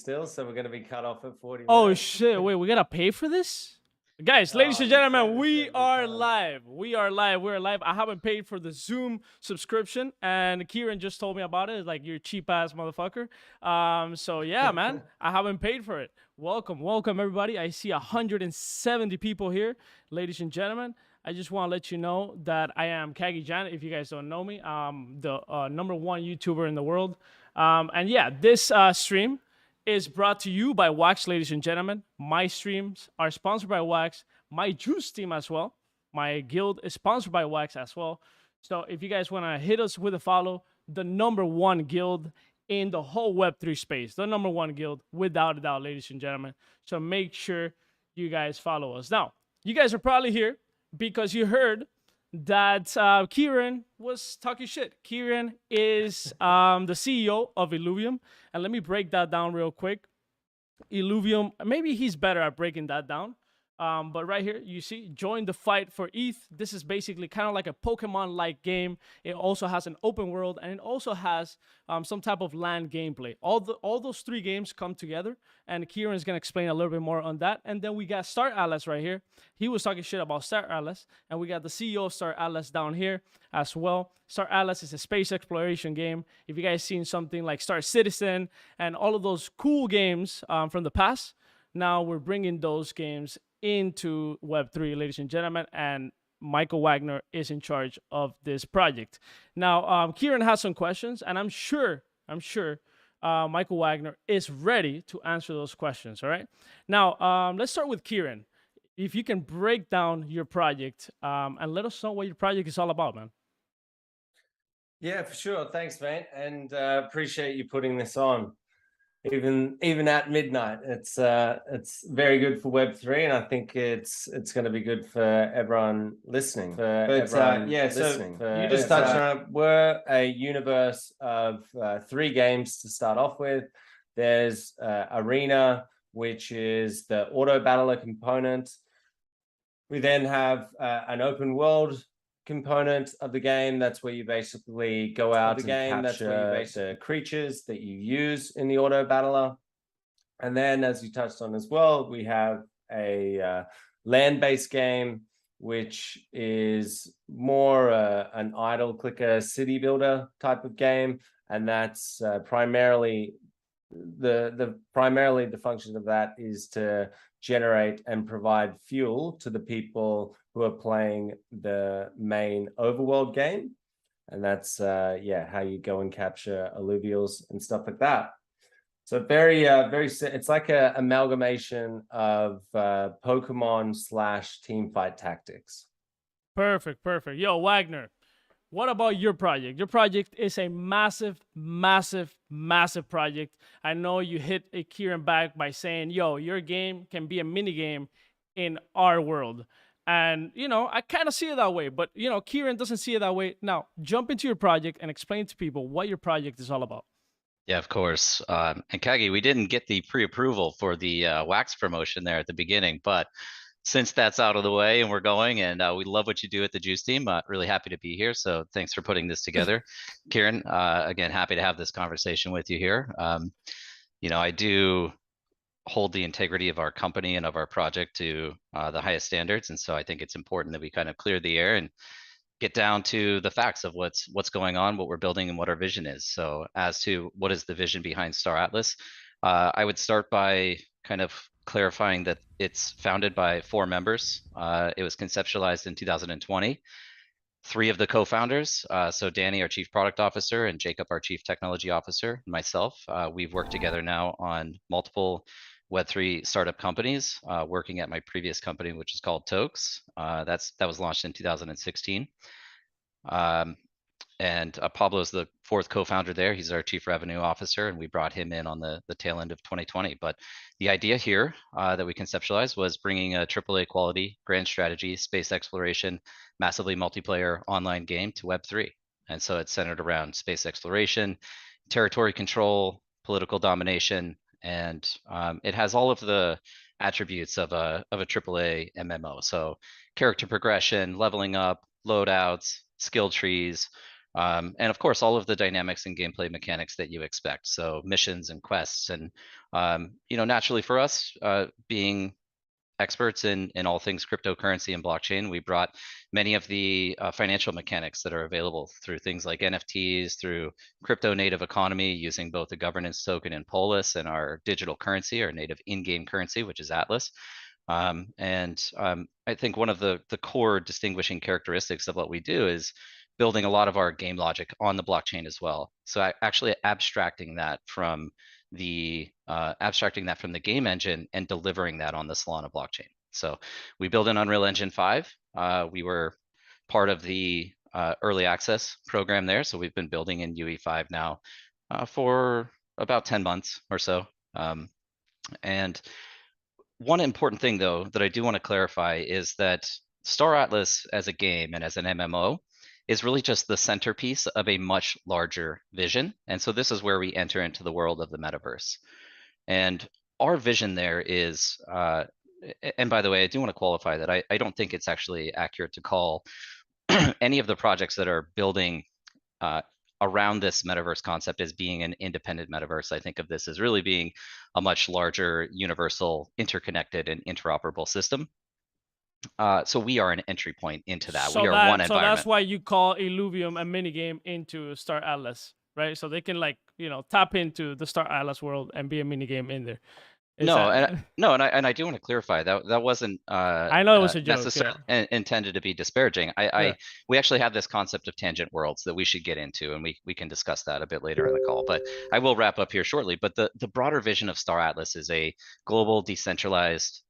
still, so we're going to be cut off at 40 Oh minutes. shit, wait, we gotta pay for this? Guys, ladies and gentlemen, we are live. We are live. We're live. I haven't paid for the Zoom subscription, and Kieran just told me about it. It's like, you're cheap ass motherfucker. So yeah, man, I haven't paid for it. Welcome, welcome everybody. I see 170 people here, ladies and gentlemen. I just want to let you know that I am Cagy if you guys don't know me. The #1 YouTuber in the world. And yeah, this stream is brought to you by Wax, ladies and gentlemen. My streams are sponsored by Wax. My juice team as well. My guild is sponsored by Wax as well. So if you guys want to hit us with a follow, the #1 guild in the whole Web3 space, the #1 guild, without a doubt, ladies and gentlemen. So make sure you guys follow us. Now, you guys are probably here because you heard that Kieran was talking shit. Kieran is the CEO of Illuvium. And let me break that down real quick. Illuvium, maybe he's better at breaking that down. But right here, you see, join the fight for ETH. This is basically kind of like a Pokemon-like game. It also has an open world, and it also has some type of land gameplay. All those three games come together, and Kieran is going to explain a little bit more on that. And then we got Star Atlas right here. He was talking shit about Star Atlas, and we got the CEO of Star Atlas down here as well. Star Atlas is a space exploration game. If you guys seen something like Star Citizen and all of those cool games from the past, now we're bringing those games into Web3, ladies and gentlemen, and Michael Wagner is in charge of this project. Now, Kieran has some questions, and I'm sure Michael Wagner is ready to answer those questions. All right. Now, let's start with Kieran. If you can break down your project and let us know what your project is all about, man. Yeah, for sure. Thanks, mate, and appreciate you putting this on. Even at midnight, it's very good for Web3, and I think it's going to be good for everyone listening. You just touched on it. We're a universe of 3 games to start off with. There's Arena, which is the auto battler component. We then have an open world component of the game. That's where you basically go out and capture the creatures that you use in the auto battler. And then, as you touched on as well, we have a land-based game, which is more an idle clicker city builder type of game, and that's primarily the function of that is to generate and provide fuel to the people who are playing the main overworld game. And that's how you go and capture alluvials and stuff like that. So very it's like a amalgamation of Pokemon / team fight tactics. Perfect. Yo, Wagner, what about your project? Your project is a massive project. I know you hit a Kieran back by saying, yo, your game can be a mini game in our world. And, I kind of see it that way, but, Kieran doesn't see it that way. Now, jump into your project and explain to people what your project is all about. Yeah, of course. And Cagy, we didn't get the pre-approval for the Wax promotion there at the beginning, but since that's out of the way and we're going, and we love what you do at the Juice team, really happy to be here. So thanks for putting this together. Kieran, again, happy to have this conversation with you here. I do hold the integrity of our company and of our project to the highest standards. And so I think it's important that we kind of clear the air and get down to the facts of what's going on, what we're building, and what our vision is. So as to what is the vision behind Star Atlas, I would start by kind of clarifying that it's founded by 4 members. It was conceptualized in 2020. 3 of the co-founders, so Danny, our Chief Product Officer, and Jacob, our Chief Technology Officer, and myself, we've worked together now on multiple Web3 startup companies, working at my previous company, which is called Tokes. That was launched in 2016. And Pablo's the 4th co-founder there. He's our Chief Revenue Officer, and we brought him in on the tail end of 2020. But the idea here that we conceptualized was bringing a AAA quality, grand strategy, space exploration, massively multiplayer online game to Web3. And so it's centered around space exploration, territory control, political domination, and it has all of the attributes of a AAA MMO. So character progression, leveling up, loadouts, skill trees, And of course, all of the dynamics and gameplay mechanics that you expect. So missions and quests, and naturally for us, being experts in all things cryptocurrency and blockchain, we brought many of the financial mechanics that are available through things like NFTs, through crypto native economy, using both the governance token in Polis and our digital currency, our native in-game currency, which is Atlas. I think one of the core distinguishing characteristics of what we do is building a lot of our game logic on the blockchain as well. So actually abstracting that from the game engine and delivering that on the Solana blockchain. So we build an Unreal Engine 5. We were part of the early access program there. So we've been building in UE5 now for about 10 months or so. And one important thing, though, that I do want to clarify is that Star Atlas as a game and as an MMO is really just the centerpiece of a much larger vision. And so this is where we enter into the world of the metaverse. And our vision there is, and by the way, I do want to qualify that I don't think it's actually accurate to call any of the projects that are building around this metaverse concept as being an independent metaverse. I think of this as really being a much larger, universal, interconnected, and interoperable system. So we are an entry point into that. We are one environment. So that's why you call Illuvium a minigame into Star Atlas, right? So they can tap into the Star Atlas world and be a minigame in there. And I do want to clarify that wasn't I know it was a joke, necessarily intended to be disparaging. We actually have this concept of tangent worlds that we should get into, and we can discuss that a bit later in the call. But I will wrap up here shortly. But the broader vision of Star Atlas is a global, decentralized,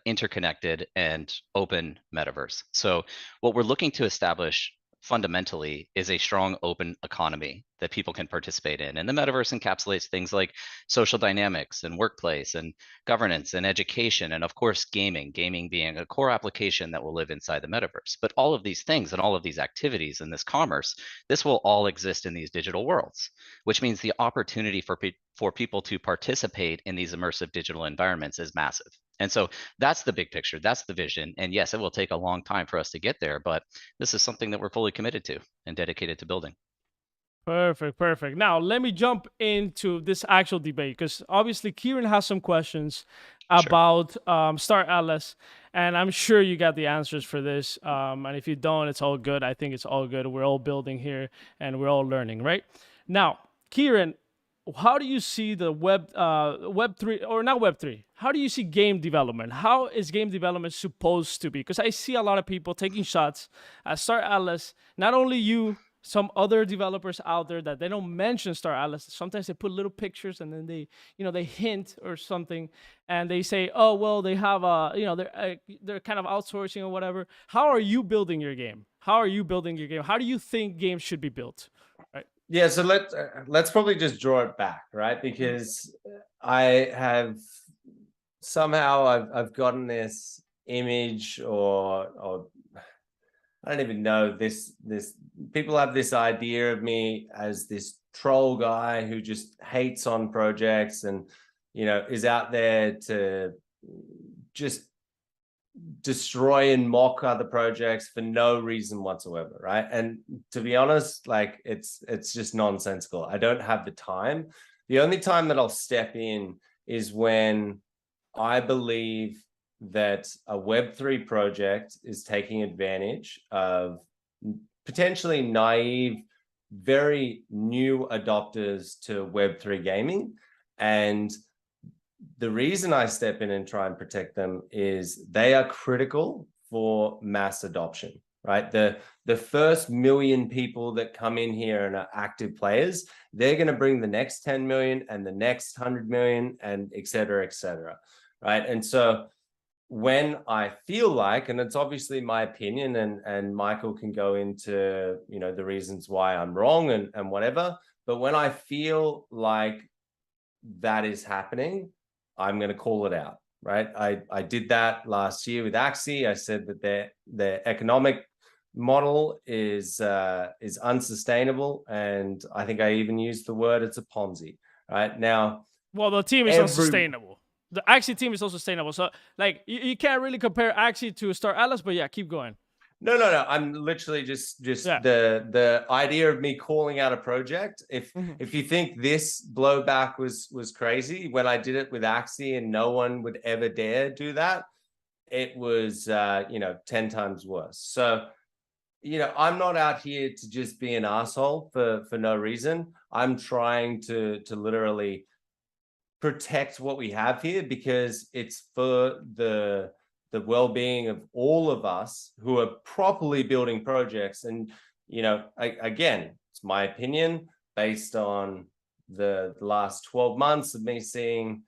interconnected, and open metaverse. So what we're looking to establish fundamentally is a strong open economy that people can participate in. And the metaverse encapsulates things like social dynamics and workplace and governance and education, and of course, gaming being a core application that will live inside the metaverse. But all of these things and all of these activities and this commerce, this will all exist in these digital worlds, which means the opportunity for people to participate in these immersive digital environments is massive. And so that's the big picture. That's the vision. And yes, it will take a long time for us to get there, but this is something that we're fully committed to and dedicated to building. Perfect. Now, let me jump into this actual debate, because obviously Kieran has some questions about Star Atlas, and I'm sure you got the answers for this. And if you don't, it's all good. I think it's all good. We're all building here, and we're all learning, right? Now, Kieran, how do you see the Web3, or not Web3? How do you see game development? How is game development supposed to be? Because I see a lot of people taking shots at Star Atlas. Not only you, some other developers out there that they don't mention Star Atlas. Sometimes they put little pictures and then they hint or something, and they say, oh, well, they have they're kind of outsourcing or whatever. How are you building your game? How do you think games should be built? Right. Yeah, so let's probably just draw it back, right? Because I have somehow I've gotten this image, or I don't even know, this people have this idea of me as this troll guy who just hates on projects and is out there to just destroy and mock other projects for no reason whatsoever, right? And to be honest, like it's just nonsensical. I don't have the time. The only time that I'll step in is when I believe that a Web3 project is taking advantage of potentially naive, very new adopters to Web3 gaming. And the reason I step in and try and protect them is they are critical for mass adoption, right? The first million people that come in here and are active players, they're going to bring the next 10 million and the next 100 million and et cetera, right? And so when I feel like, and it's obviously my opinion, and Michael can go into the reasons why I'm wrong and whatever, but when I feel like that is happening, I'm going to call it out, right? I did that last year with Axie. I said that their economic model is unsustainable, and I think I even used the word it's a Ponzi, right? Now, well, the team is unsustainable. The Axie team is also sustainable. So, like, you can't really compare Axie to Star Atlas, but yeah, keep going. No. I'm literally just Yeah. the idea of me calling out a project. Mhm. If you think this blowback was crazy, when I did it with Axie and no one would ever dare do that, it was 10 times worse. So I'm not out here to just be an asshole for no reason. I'm trying to literally protect what we have here because it's for the well-being of all of us who are properly building projects. And again, it's my opinion based on the last 12 months of me seeing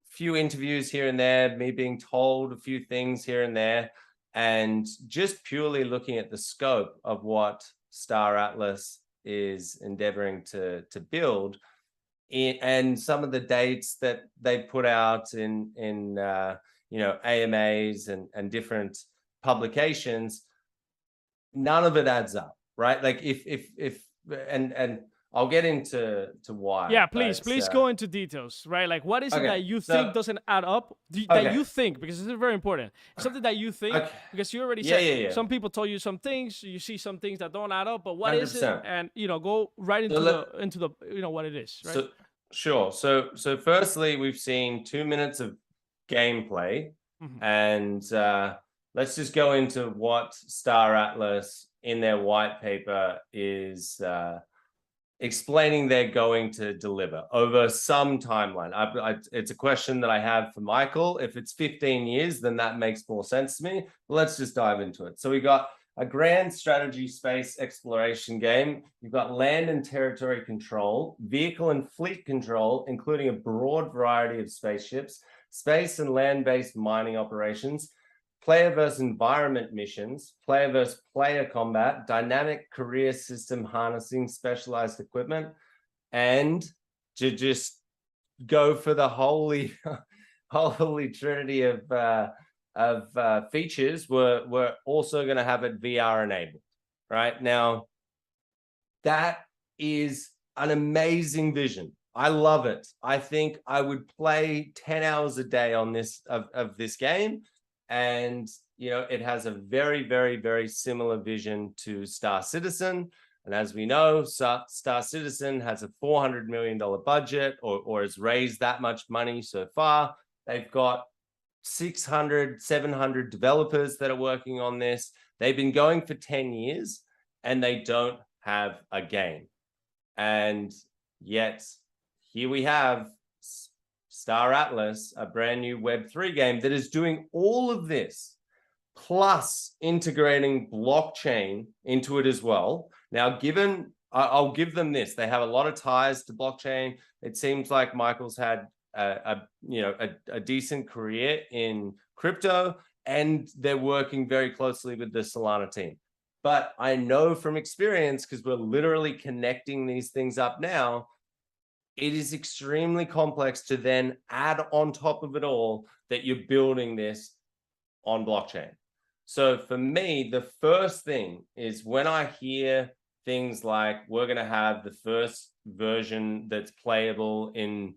few interviews here and there, me being told a few things here and there, and just purely looking at the scope of what Star Atlas is endeavoring to build, and some of the dates that they put out in AMAs and different publications, none of it adds up, right? Like if and I'll get into why. Yeah, please go into details, right? Like, what is it that you think doesn't add up? That you think, because this is very important. Something that you think, because you already said some people told you some things, you see some things that don't add up, but what 100%. Is it? And go right into the what it is, right? Sure. So firstly, we've seen 2 minutes of gameplay, and let's just go into what Star Atlas in their white paper is explaining they're going to deliver over some timeline. It's a question that I have for Michael. If it's 15 years, then that makes more sense to me. But let's just dive into it. So we got a grand strategy space exploration game. You've got land and territory control, vehicle and fleet control, including a broad variety of spaceships, space and land-based mining operations, player versus environment missions, player versus player combat, dynamic career system harnessing specialized equipment, and to just go for the holy trinity of features, we're also going to have it VR enabled. Right now, that is an amazing vision. I love it. I think I would play 10 hours a day on this of this game. And, it has a very, very, very similar vision to Star Citizen. And as we know, Star Citizen has a $400 million budget or has raised that much money so far. They've got 600, 700 developers that are working on this. They've been going for 10 years and they don't have a game. And yet here we have Star Atlas, a brand new Web3 game that is doing all of this, plus integrating blockchain into it as well. Now, I'll give them this. They have a lot of ties to blockchain. It seems like Michael's had a decent career in crypto, and they're working very closely with the Solana team. But I know from experience, because we're literally connecting these things up now, it is extremely complex to then add on top of it all that you're building this on blockchain. So for me, the first thing is when I hear things like we're going to have the first version that's playable in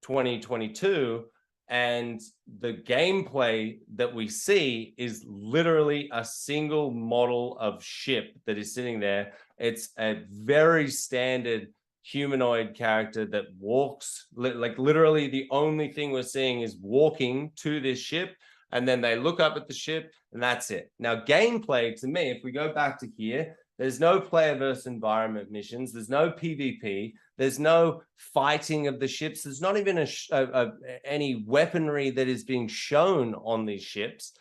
2022, and the gameplay that we see is literally a single model of ship that is sitting there. It's a very standard humanoid character that walks, like literally the only thing we're seeing is walking to this ship, and then they look up at the ship, and that's it. Now, gameplay, to me, if we go back to here, there's no player versus environment missions. There's no PvP. There's no fighting of the ships. There's not even any weaponry that is being shown on these ships.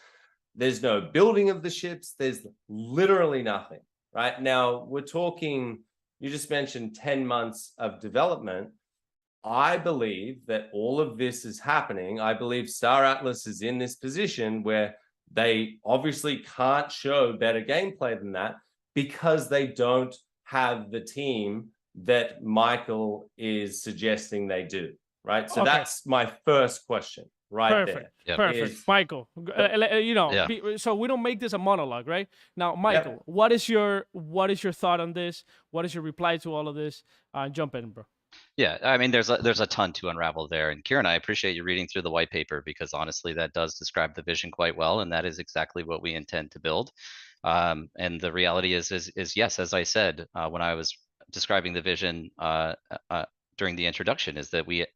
There's no building of the ships. There's literally nothing, right? Now, we're talking, you just mentioned 10 months of development. I believe that all of this is happening. I believe Star Atlas is in this position where they obviously can't show better gameplay than that, because they don't have the team that Michael is suggesting they do, right? So that's my first question right there. Yep. Perfect. Michael, so we don't make this a monologue, right? Now, Michael, what is your thought on this? What is your reply to all of this? Jump in, bro. Yeah, I mean, there's a ton to unravel there. And Kieran, I appreciate you reading through the white paper because honestly, that does describe the vision quite well, and that is exactly what we intend to build. And the reality is yes, as I said when I was describing the vision during the introduction, is that we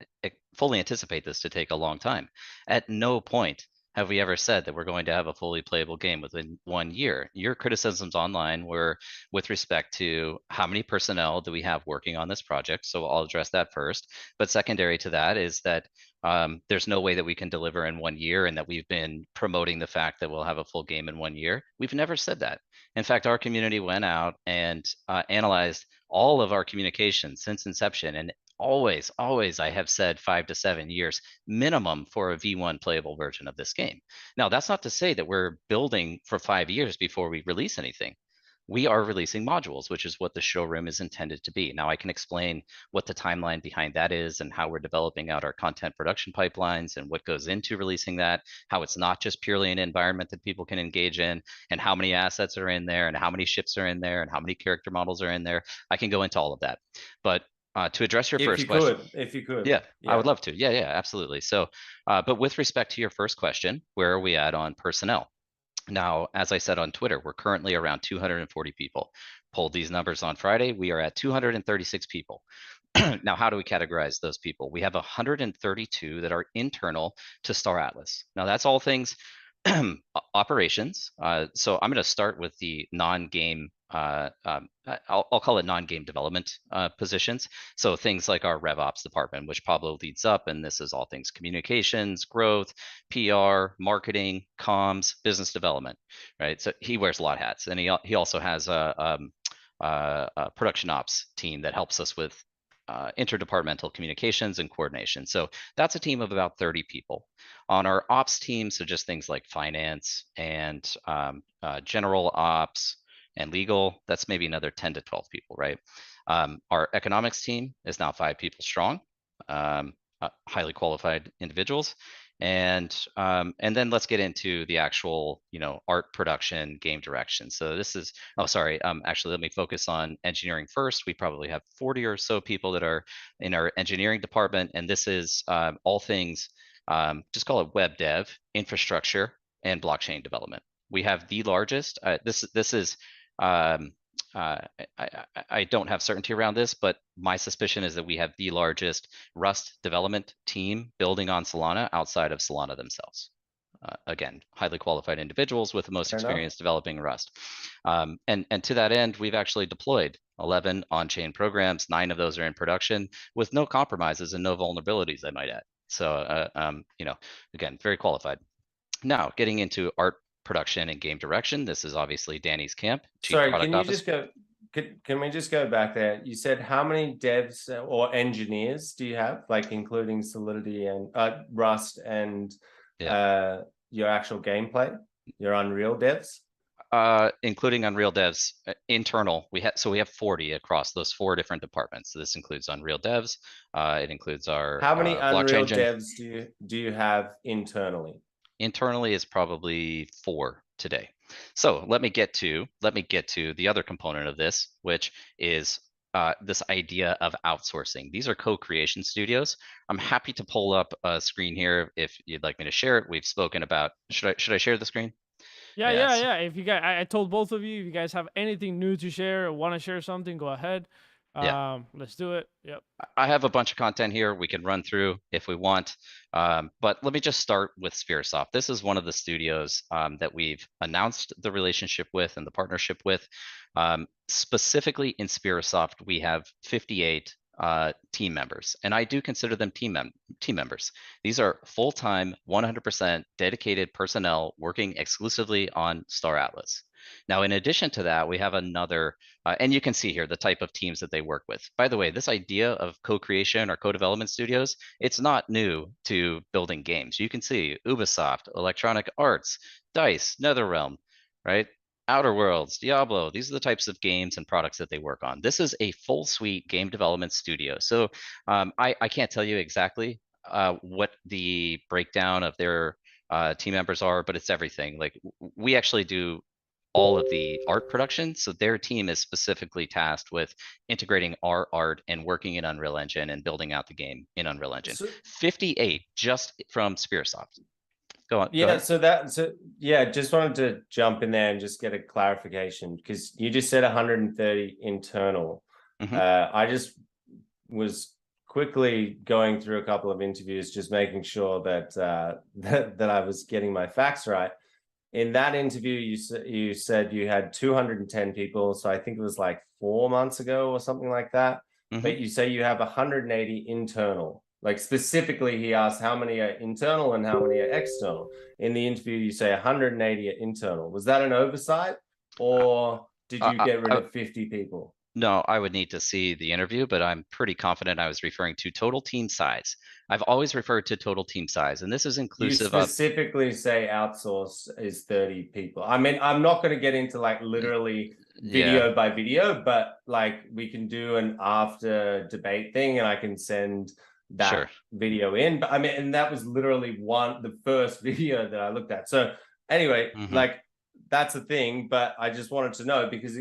fully anticipate this to take a long time. At no point have we ever said that we're going to have a fully playable game within 1 year. Your criticisms online were with respect to how many personnel do we have working on this project. So I'll address that first. But secondary to that is that there's no way that we can deliver in 1 year, and that we've been promoting the fact that we'll have a full game in 1 year. We've never said that. In fact, our community went out and analyzed all of our communications since inception, and always I have said 5 to 7 years minimum for a V1 playable version of this game. Now, that's not to say that we're building for 5 years before we release anything. We are releasing modules, which is what the showroom is intended to be. Now, I can explain what the timeline behind that is and how we're developing out our content production pipelines and what goes into releasing that, how it's not just purely an environment that people can engage in, and how many assets are in there, and how many ships are in there, and how many character models are in there. I can go into all of that. But to address your first question. If you could. Yeah, I would love to. Yeah, absolutely. So, but with respect to your first question, where are we at on personnel? Now, as I said on Twitter, we're currently around 240 people. Pulled these numbers on Friday, we are at 236 people. Now, how do we categorize those people? We have 132 that are internal to Star Atlas. Now, that's all things operations. So I'm going to start with the non-game, I'll call it non-game development positions. So things like our RevOps department, which Pablo leads up, and this is all things communications, growth, PR, marketing, comms, business development, right? So he wears a lot of hats, and he also has a production ops team that helps us with interdepartmental communications and coordination. So that's a team of about 30 people. On our ops team, so just things like finance and general ops and legal, that's maybe another 10 to 12 people, right? Our economics team is now 5 people strong, highly qualified individuals. And then let's get into the actual, art production, game direction. So this is, actually, let me focus on engineering first. We probably have 40 or so people that are in our engineering department, and this is all things, just call it web dev, infrastructure, and blockchain development. We have the largest. This is. I don't have certainty around this, but my suspicion is that we have the largest Rust development team building on Solana outside of Solana themselves. Again, highly qualified individuals with the most experience developing Rust. And to that end, we've actually deployed 11 on-chain programs. 9 of those are in production with no compromises and no vulnerabilities, I might add. So, again, very qualified. Now, getting into art production and game direction. This is obviously Danny's camp. Sorry, can you just go? Can we just go back there? You said how many devs or engineers do you have, like including Solidity and Rust and your actual gameplay, your Unreal devs? Including Unreal devs, internal. We have 40 across those 4 different departments. So this includes Unreal devs. It includes our how many Unreal blockchain devs do you have internally? Internally is probably 4 today. So let me get to the other component of this, which is this idea of outsourcing. These are co-creation studios. I'm happy to pull up a screen here if you'd like me to share it. We've spoken about. Should I share the screen? Yeah. If you guys, I told both of you, if you guys have anything new to share or want to share something, go ahead. Let's do it. Yep. I have a bunch of content here we can run through if we want. But let me just start with Spheresoft. This is one of the studios that we've announced the relationship with and the partnership with. Specifically in Spheresoft, we have 58 team members, and I do consider them team members. These are full-time, 100% dedicated personnel working exclusively on Star Atlas. Now, in addition to that, we have another, and you can see here the type of teams that they work with. By the way, this idea of co-creation or co-development studios, it's not new to building games. You can see Ubisoft, Electronic Arts, DICE, NetherRealm, right? Outer Worlds, Diablo, these are the types of games and products that they work on. This is a full suite game development studio. So I can't tell you exactly what the breakdown of their team members are, but it's everything. Like we actually do all of the art production. So their team is specifically tasked with integrating our art and working in Unreal Engine and building out the game in Unreal Engine. So, 58 just from Spearsoft. Go on. Go yeah, ahead. so yeah, just wanted to jump in there and just get a clarification, because you just said 130 internal. I just was quickly going through a couple of interviews, just making sure that that I was getting my facts right. In that interview, you said you had 210 people, so I think it was like 4 months ago or something like that. But you say you have 180 internal. Like specifically, he asked how many are internal and how many are external. In the interview, you say 180 are internal. Was that an oversight, or did you get rid of 50 people? No, I would need to see the interview, but I'm pretty confident I was referring to total team size. I've always referred to total team size, and this is inclusive you specifically say outsource is 30 people. I mean, I'm not going to get into like literally video by video, but like we can do an after debate thing and I can send that video in. But I mean, and that was literally the first video that I looked at. So anyway, like that's a thing, but I just wanted to know, because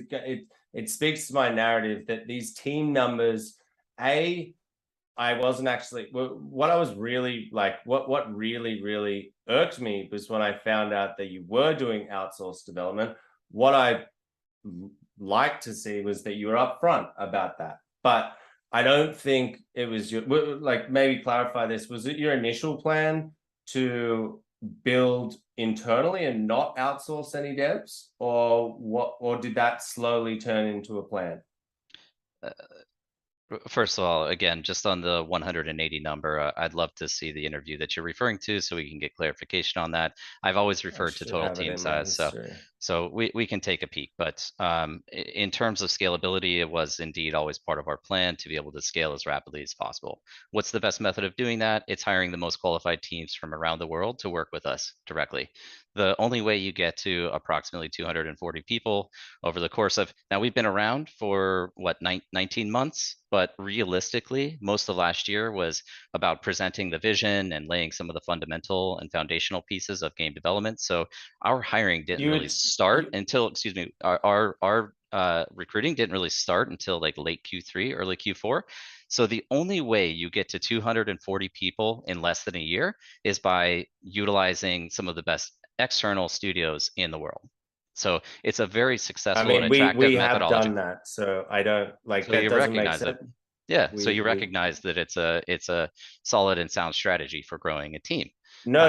it speaks to my narrative that these team numbers, I wasn't actually, what I was really like, what really irked me was when I found out that you were doing outsourced development. What I liked to see was that you were upfront about that. But I don't think it was like, maybe clarify this. Was it your initial plan to build internally and not outsource any devs, or what, or did that slowly turn into a plan? First of all, again, just on the 180 number, I'd love to see the interview that you're referring to so we can get clarification on that. I've always referred to total team size, so we can take a peek. But in terms of scalability, it was indeed always part of our plan to be able to scale as rapidly as possible. What's the best method of doing that? It's hiring the most qualified teams from around the world to work with us directly. The only way you get to approximately 240 people over the course of, now we've been around for what, 19 months, but realistically, most of last year was about presenting the vision and laying some of the fundamental and foundational pieces of game development. So our hiring didn't really start until, excuse me, our recruiting didn't really start until like late Q3, early Q4. So the only way you get to 240 people in less than a year is by utilizing some of the best external studios in the world. So it's a very successful and attractive we methodology. have done that, so I don't like so that. You doesn't recognize make sense. it. Yeah, so you recognize that it's a solid and sound strategy for growing a team. No.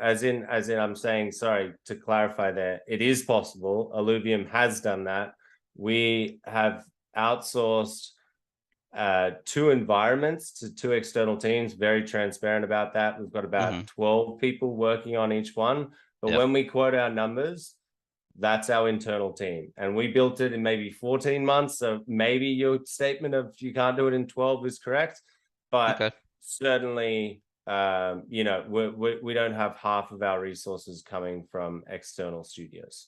As in, I'm saying, sorry, to clarify there, it is possible. Illuvium has done that. We have outsourced 2 environments to 2 external teams, very transparent about that. We've got about 12 people working on each one. But when we quote our numbers, that's our internal team. And we built it in maybe 14 months. So maybe your statement of you can't do it in 12 is correct. But certainly, you know, we don't have half of our resources coming from external studios.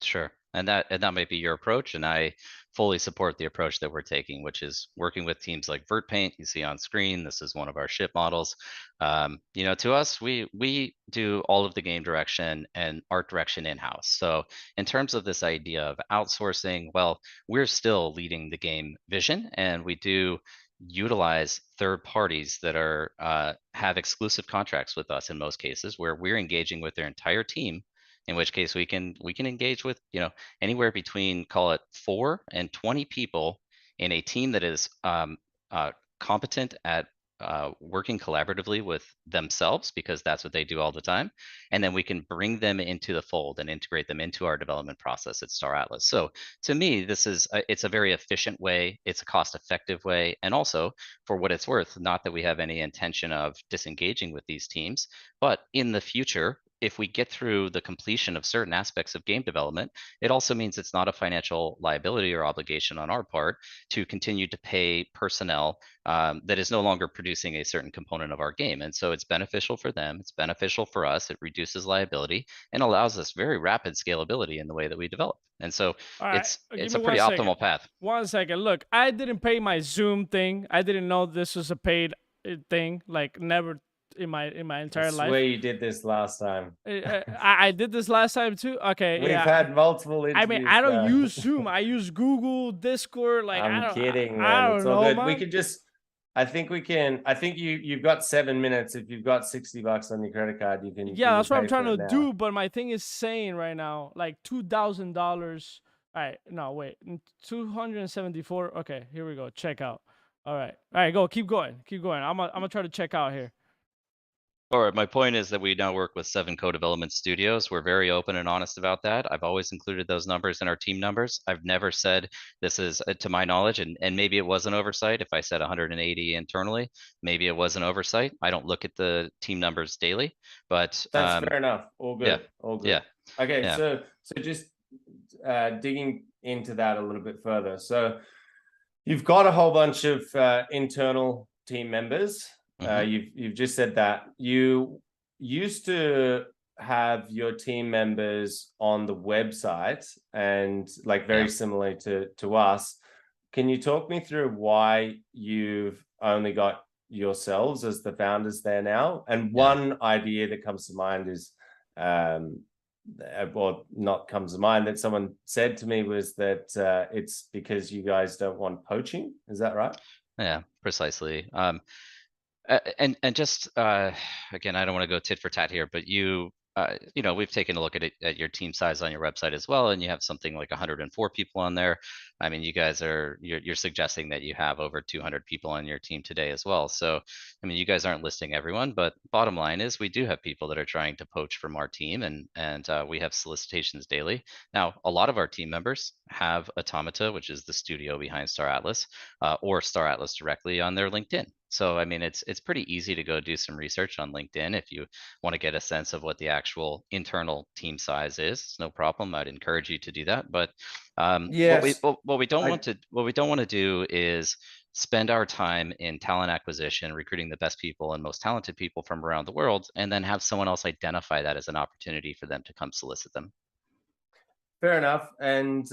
Sure. And that might be your approach, and I fully support the approach that we're taking, which is working with teams like VertPaint. You see on screen, this is one of our ship models. You know, to us, we do all of the game direction and art direction in-house. So in terms of this idea of outsourcing, well, we're still leading the game vision, and we do utilize third parties that are have exclusive contracts with us in most cases, where we're engaging with their entire team. In which case we can engage with, you know, anywhere between, call it 4 and 20 people in a team that is competent at working collaboratively with themselves, because that's what they do all the time. And then we can bring them into the fold and integrate them into our development process at Star Atlas. So to me, this is it's a very efficient way. It's a cost-effective way. And also, for what it's worth, not that we have any intention of disengaging with these teams, but in the future, if we get through the completion of certain aspects of game development, it also means it's not a financial liability or obligation on our part to continue to pay personnel that is no longer producing a certain component of our game. And so it's beneficial for them, it's beneficial for us, it reduces liability and allows us very rapid scalability in the way that we develop. And so it's a pretty optimal path. 1 second. Look, I didn't pay my Zoom thing. I didn't know this was a paid thing. Like, never in my I entire swear life. you did this last time. I did this last time too. Okay, We've yeah. had multiple I mean, interviews. I don't Now. use Zoom. I use Google, Discord. Like I'm kidding, man. I It's don't all know, good. We man. could just. I think we can. I think you've got 7 minutes. If you've got $60 on your credit card, you can. Yeah, that's what I'm trying to now. do. But my thing is saying right now, like $2,000. All right, no, wait, 274. Okay, here we go. Check out. All right, go. Keep going. I'm gonna try to check out here. All right, my point is that we now work with 7 co-development studios. We're very open and honest about that. I've always included those numbers in our team numbers. I've never said this is, to my knowledge, and maybe it was an oversight. If I said 180 internally, maybe it was an oversight. I don't look at the team numbers daily, but that's fair enough. All good. Yeah, all good. yeah. Okay, Yeah. so just digging into that a little bit further. So you've got a whole bunch of internal team members. You've just said that you used to have your team members on the website, and like very similarly to us. Can you talk me through why you've only got yourselves as the founders there now? And one idea that comes to mind is, well, not comes to mind, that someone said to me was that it's because you guys don't want poaching. Is that right? Yeah, precisely. And just again, I don't want to go tit for tat here, but you know, we've taken a look at it, at your team size on your website as well, and you have something like 104 people on there. I mean, you guys are you're suggesting that you have over 200 people on your team today as well. So, I mean, you guys aren't listing everyone, but bottom line is we do have people that are trying to poach from our team, and we have solicitations daily. Now, a lot of our team members have Automata, which is the studio behind Star Atlas, or Star Atlas directly on their LinkedIn. So, I mean, it's pretty easy to go do some research on LinkedIn if you want to get a sense of what the actual internal team size is. It's no problem. I'd encourage you to do that. But Yes. what we don't want to do is spend our time in talent acquisition, recruiting the best people and most talented people from around the world, and then have someone else identify that as an opportunity for them to come solicit them. Fair enough, and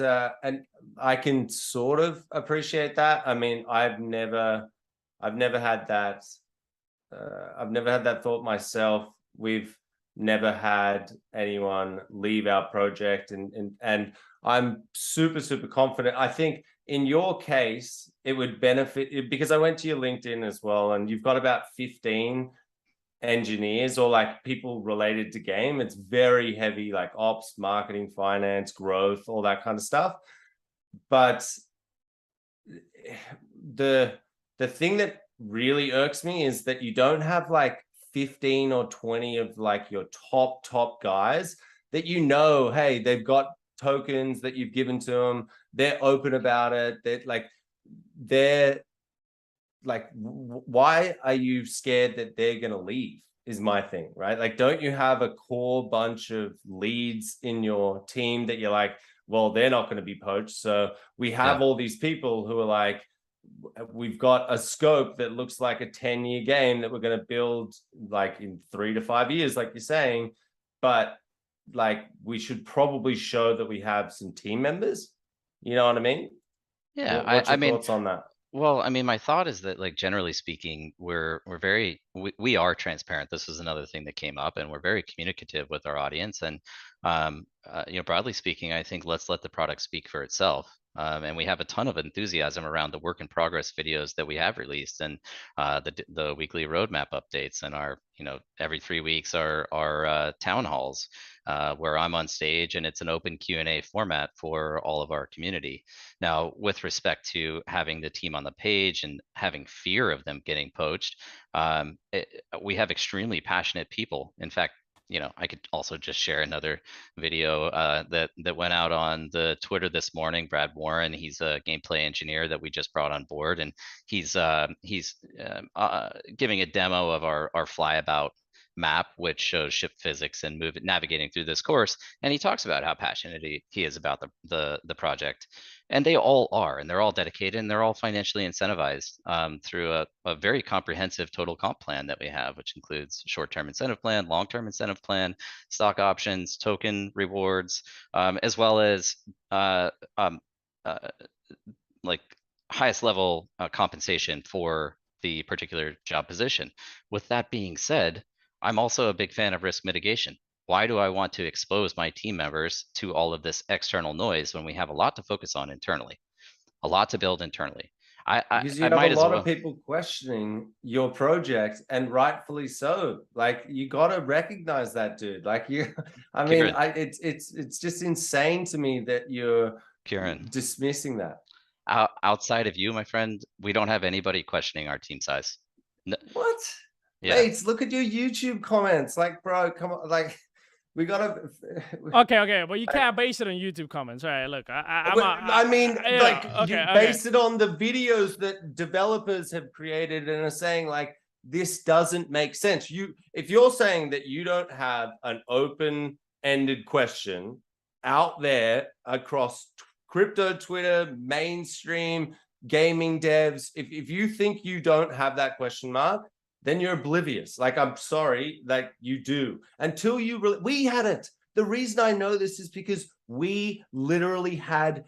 I can sort of appreciate that. I mean, I've never had that. I've never had that thought myself. We've never had anyone leave our project, and I'm super confident. I think in your case, it would benefit, because I went to your LinkedIn as well, and you've got about 15 engineers or like people related to game. It's very heavy, like ops, marketing, finance, growth, all that kind of stuff. But the thing that really irks me is that you don't have like 15 or 20 of like your top guys that, you know, hey, they've got tokens that you've given to them, they're open about it, they're like, why are you scared that they're going to leave is my thing, right? Like, don't you have a core bunch of leads in your team that you're like, well, they're not going to be poached, so we have all these people who are like, we've got a scope that looks like a 10-year game that we're going to build like in 3 to 5 years, like you're saying, but like we should probably show that we have some team members. You know what I mean? Yeah, What's your I mean, thoughts on that? well, I mean, my thought is that, like, generally speaking, we're very we are transparent. This is another thing that came up, and we're very communicative with our audience. And you know, broadly speaking, I think let's let the product speak for itself. And we have a ton of enthusiasm around the work in progress videos that we have released, and the weekly roadmap updates, and our, you know, every 3 weeks our town halls, where I'm on stage, and it's an open Q&A format for all of our community. Now, with respect to having the team on the page and having fear of them getting poached, we have extremely passionate people. In fact, you know, I could also just share another video that went out on the Twitter this morning. Brad Warren, he's a gameplay engineer that we just brought on board, and he's giving a demo of our flyabout map, which shows ship physics and navigating through this course. And he talks about how passionate he is about the project. And they all are, and they're all dedicated, and they're all financially incentivized through a very comprehensive total comp plan that we have, which includes short-term incentive plan, long-term incentive plan, stock options, token rewards, as well as like highest level compensation for the particular job position. With that being said, I'm also a big fan of risk mitigation. Why do I want to expose my team members to all of this external noise when we have a lot to focus on internally, a lot to build internally? Because you I have a might as lot well. of people questioning your project, and rightfully so. Like, you got to recognize that, dude. Like, I mean, Kieran, it's just insane to me that you're Kieran, dismissing that. outside of you, my friend, we don't have anybody questioning our team size. What? Yeah. Mates, look at your YouTube comments. Like, bro, come on. Like, we gotta. Okay, but you can't base it on YouTube comments, right? Look, I mean, yeah, like, you okay. base it on the videos that developers have created and are saying, like, this doesn't make sense. If you're saying that you don't have an open-ended question out there across crypto, Twitter, mainstream gaming devs, if you think you don't have that question mark, then you're oblivious. Like, I'm sorry, like, you do. Until we had it. The reason I know this is because we literally had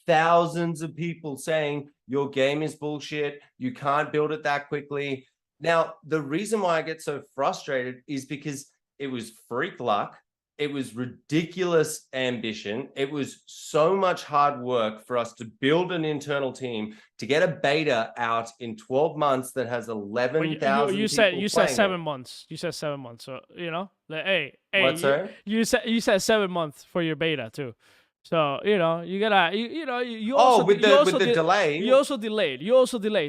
thousands of people saying your game is bullshit, you can't build it that quickly. Now, the reason why I get so frustrated is because it was freak luck. It was ridiculous ambition. It was so much hard work for us to build an internal team to get a beta out in 12 months that has 11,000 you people said playing 7 months. You said 7 months. So like, hey, What's that? you said 7 months for your beta too. So you gotta you Oh, also with the delay. You also delayed.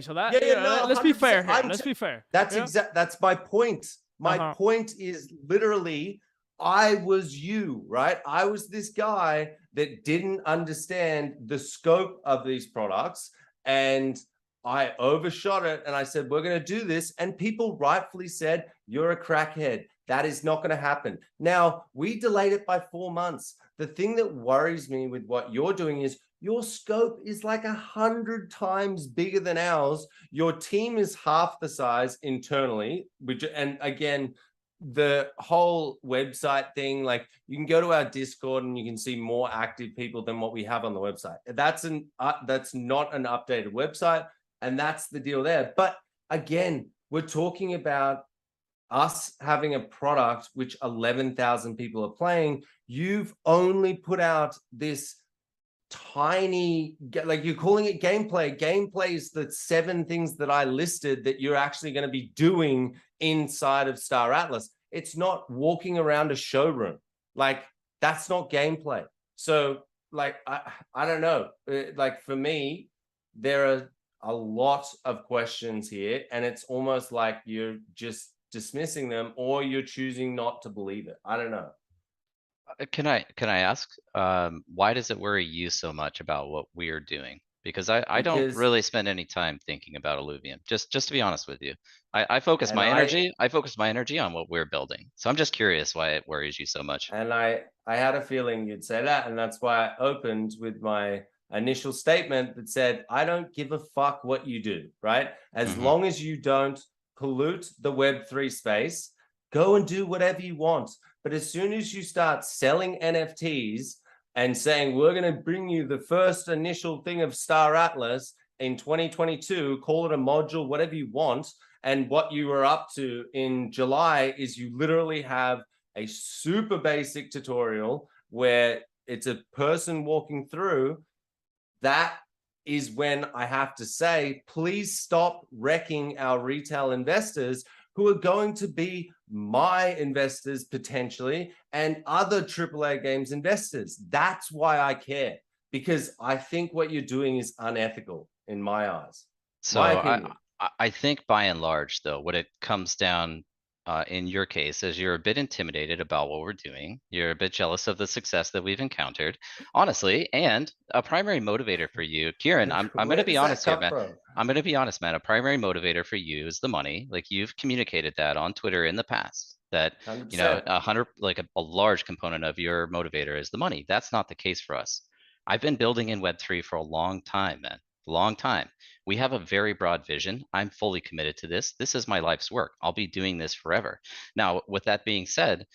So that No, let's be fair 100%. here. Let's be fair. That's my point. My point is literally, I was you, right? I was this guy that didn't understand the scope of these products, and I overshot it, and I said, we're going to do this. And people rightfully said, you're a crackhead. That is not going to happen. Now, we delayed it by 4 months. The thing that worries me with what you're doing is your scope is like 100 times bigger than ours. Your team is half the size internally, and again, the whole website thing, like, you can go to our Discord and you can see more active people than what we have on the website. That's not an updated website, and that's the deal there. But again, we're talking about us having a product which 11,000 people are playing. You've only put out this tiny, like, you're calling it gameplay. Gameplay is the 7 things that I listed that you're actually going to be doing inside of Star Atlas. It's not walking around a showroom. Like, that's not gameplay. So, like, I don't know. Like, for me, there are a lot of questions here, and it's almost like you're just dismissing them, or you're choosing not to believe it. I don't know. Can I ask, why does it worry you so much about what we're doing? Because I don't really spend any time thinking about Illuvium. Just to be honest with you, I focus my energy on what we're building. So I'm just curious why it worries you so much. And I had a feeling you'd say that, and that's why I opened with my initial statement that said, I don't give a fuck what you do, right? As long as you don't pollute the Web3 space, go and do whatever you want. But as soon as you start selling NFTs and saying, we're going to bring you the first initial thing of Star Atlas in 2022, call it a module, whatever you want, and what you were up to in July is you literally have a super basic tutorial where it's a person walking through, that is when I have to say, please stop wrecking our retail investors, who are going to be my investors potentially, and other AAA games investors. That's why I care, because I think what you're doing is unethical in my eyes. So I think by and large, though, what it comes down in your case is you're a bit intimidated about what we're doing. You're a bit jealous of the success that we've encountered, honestly, and a primary motivator for you, Kieran, I'm going to be honest here, man. I'm going to be honest, man. A primary motivator for you is the money. Like, you've communicated that on Twitter in the past, that 100%. Like a large component of your motivator is the money. That's not the case for us. I've been building in Web3 for a long time, man. Long time. We have a very broad vision. I'm fully committed to this. This is my life's work. I'll be doing this forever. Now, with that being said,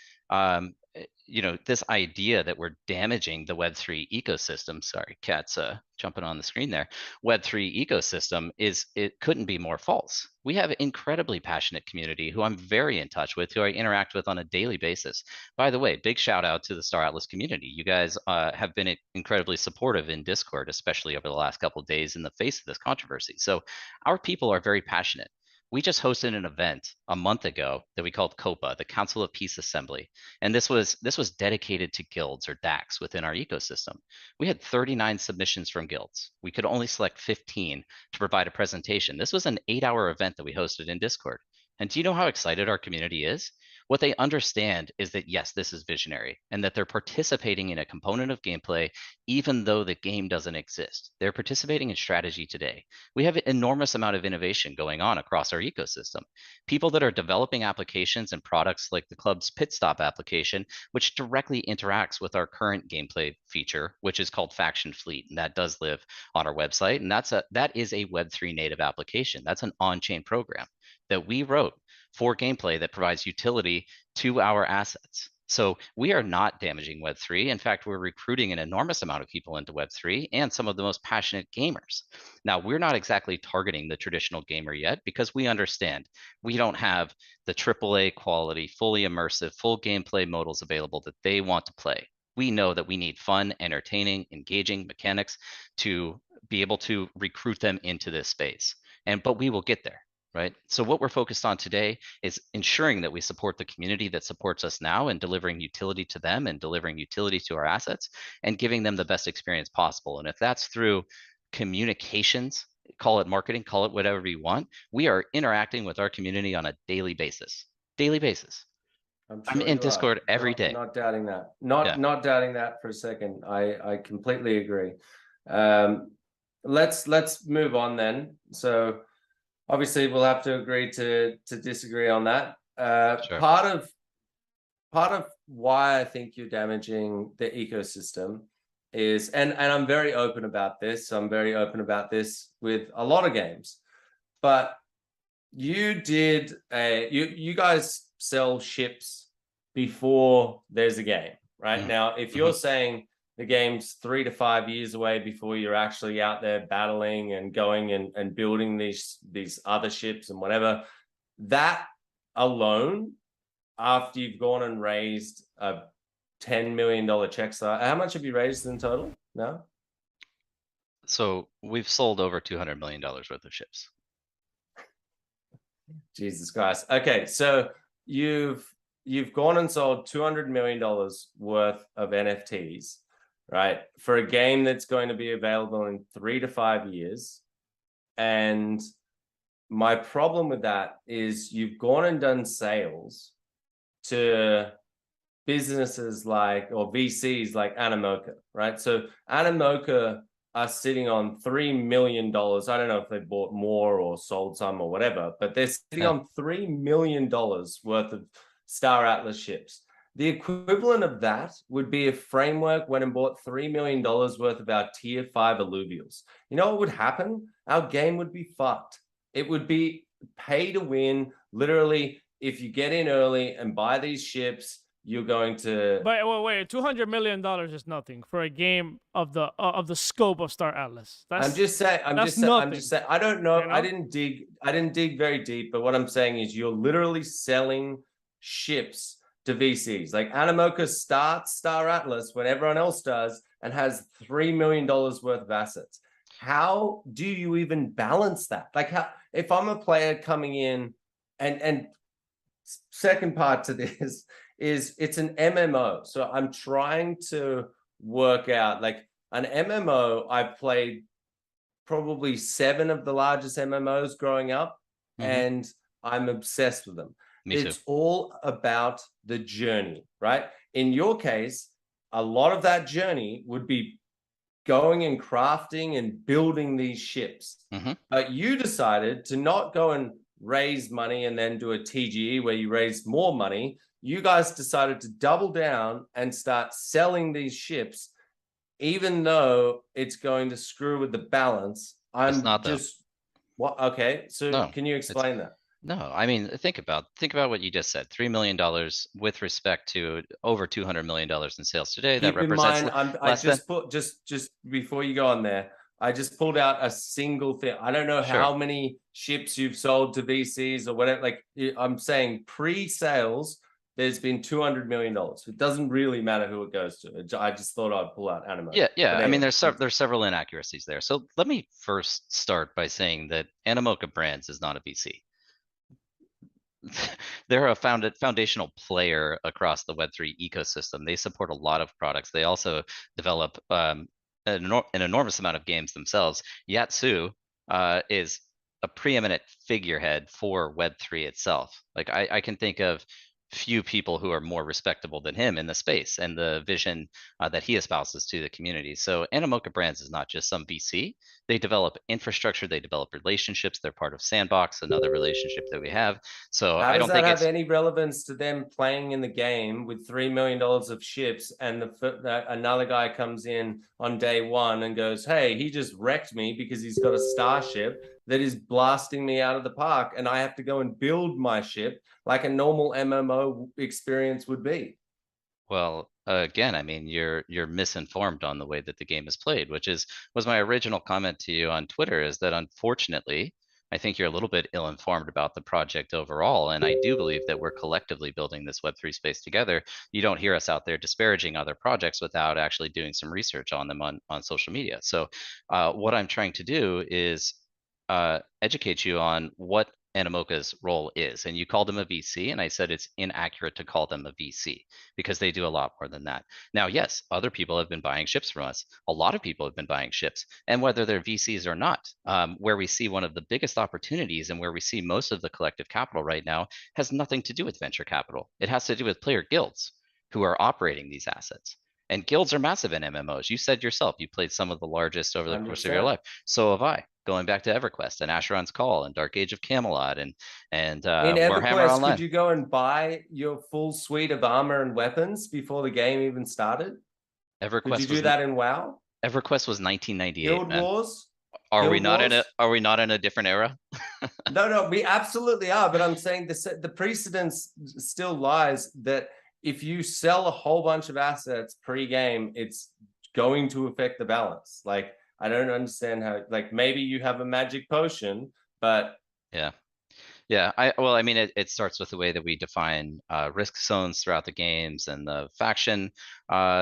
you know, this idea that we're damaging the Web3 ecosystem. Sorry, cat's jumping on the screen there. Web3 ecosystem it couldn't be more false. We have an incredibly passionate community who I'm very in touch with, who I interact with on a daily basis. By the way, big shout out to the Star Atlas community. You guys have been incredibly supportive in Discord, especially over the last couple of days in the face of this controversy. So our people are very passionate. We just hosted an event a month ago that we called COPA, the Council of Peace Assembly. And this was dedicated to guilds or DACs within our ecosystem. We had 39 submissions from guilds. We could only select 15 to provide a presentation. This was an 8-hour event that we hosted in Discord. And do you know how excited our community is? What they understand is that, yes, this is visionary and that they're participating in a component of gameplay, even though the game doesn't exist. They're participating in strategy today. We have an enormous amount of innovation going on across our ecosystem. People that are developing applications and products like the club's pit stop application, which directly interacts with our current gameplay feature, which is called Faction Fleet. And that does live on our website. And that is a Web3 native application. That's an on-chain program that we wrote for gameplay that provides utility to our assets. So we are not damaging Web3. In fact, we're recruiting an enormous amount of people into Web3 and some of the most passionate gamers. Now, we're not exactly targeting the traditional gamer yet because we understand we don't have the AAA quality, fully immersive, full gameplay modals available that they want to play. We know that we need fun, entertaining, engaging mechanics to be able to recruit them into this space. But we will get there. Right. So what we're focused on today is ensuring that we support the community that supports us now and delivering utility to them and delivering utility to our assets and giving them the best experience possible. And if that's through communications, call it marketing, call it whatever you want, we are interacting with our community on a daily basis. Daily basis. I'm in Discord every day. Not doubting that. Not doubting that for a second. I completely agree. Let's move on then. So obviously, we'll have to agree to disagree on that. Sure. Part of why I think you're damaging the ecosystem is, and I'm very open about this. I'm very open about this with a lot of games. But you guys sell ships before there's a game, right? Now, if you're saying the game's 3 to 5 years away before you're actually out there battling and going and building these other ships and whatever, that alone, after you've gone and raised a $10 million check size, how much have you raised in total now? So we've sold over $200 million worth of ships. Jesus Christ. Okay, so you've gone and sold $200 million worth of NFTs, right, for a game that's going to be available in 3 to 5 years. And my problem with that is you've gone and done sales to businesses or VCs like Animoca, right? So Animoca are sitting on $3 million. I don't know if they bought more or sold some or whatever, but they're sitting on $3 million worth of Star Atlas ships. The equivalent of that would be if Framework went and bought $3 million worth of our tier 5 alluvials. You know what would happen? Our game would be fucked. It would be pay to win. Literally, if you get in early and buy these ships, you're going to. But wait, $200 million is nothing for a game of the scope of Star Atlas. I'm just saying. I don't know. You know? I didn't dig very deep, but what I'm saying is you're literally selling ships to VCs. Like Animoca starts Star Atlas when everyone else does and has $3 million worth of assets. How do you even balance that? Like, how, if I'm a player coming in, and second part to this is it's an MMO. So I'm trying to work out, like, an MMO, I've played probably 7 of the largest MMOs growing up, and I'm obsessed with them. It's all about the journey, right? In your case, a lot of that journey would be going and crafting and building these ships. But you decided to not go and raise money and then do a TGE where you raise more money. You guys decided to double down and start selling these ships, even though it's going to screw with the balance. I'm just what? Okay, so no, can you explain that? No, I mean, think about what you just said. $3 million with respect to over $200 million in sales today. That Keep in represents mind, I less than. just put just before you go on there, I just pulled out a single thing. I don't know Sure. how many ships you've sold to VCs or whatever. Like I'm saying, pre-sales, there's been $200 million. It doesn't really matter who it goes to. I just thought I'd pull out Animoca. Yeah, yeah. But I mean, anyway, there's several inaccuracies there. So let me first start by saying that Animoca Brands is not a VC. They're a foundational player across the Web3 ecosystem. They support a lot of products. They also develop an enormous amount of games themselves. Yatsu is a preeminent figurehead for Web3 itself. Like I can think of few people who are more respectable than him in the space and the vision that he espouses to the community. So Animoca Brands is not just some VC. They develop infrastructure, they develop relationships. They're part of Sandbox, another relationship that we have. So how I does don't that think have it's any relevance to them playing in the game with $3 million of ships and another guy comes in on day one and goes, hey, he just wrecked me because he's got a starship that is blasting me out of the park and I have to go and build my ship like a normal MMO experience would be. well, again, I mean, you're misinformed on the way that the game is played, which was my original comment to you on Twitter, is that unfortunately, I think you're a little bit ill-informed about the project overall, and I do believe that we're collectively building this Web3 space together. You don't hear us out there disparaging other projects without actually doing some research on them on social media. So, what I'm trying to do is educate you on what Animoca's role is. And you called them a VC, and I said it's inaccurate to call them a VC because they do a lot more than that. Now, yes, other people have been buying ships from us. A lot of people have been buying ships. And whether they're VCs or not, where we see one of the biggest opportunities and where we see most of the collective capital right now has nothing to do with venture capital. It has to do with player guilds who are operating these assets. And guilds are massive in MMOs. You said yourself, you played some of the largest over the course of your 100%. life. So have I, going back to EverQuest and Asheron's Call and Dark Age of Camelot and In Warhammer EverQuest, could Online. you go and buy your full suite of armor and weapons before the game even started? Could you EverQuest do was that in WoW? EverQuest was 1998, Guild man. Wars? Are we Guild not in a Wars? Are we not in a different era? No, we absolutely are. But I'm saying the precedence still lies that if you sell a whole bunch of assets pre-game, it's going to affect the balance. Like, I don't understand how, like, maybe you have a magic potion, but Yeah. Yeah, I mean, it starts with the way that we define risk zones throughout the games and the faction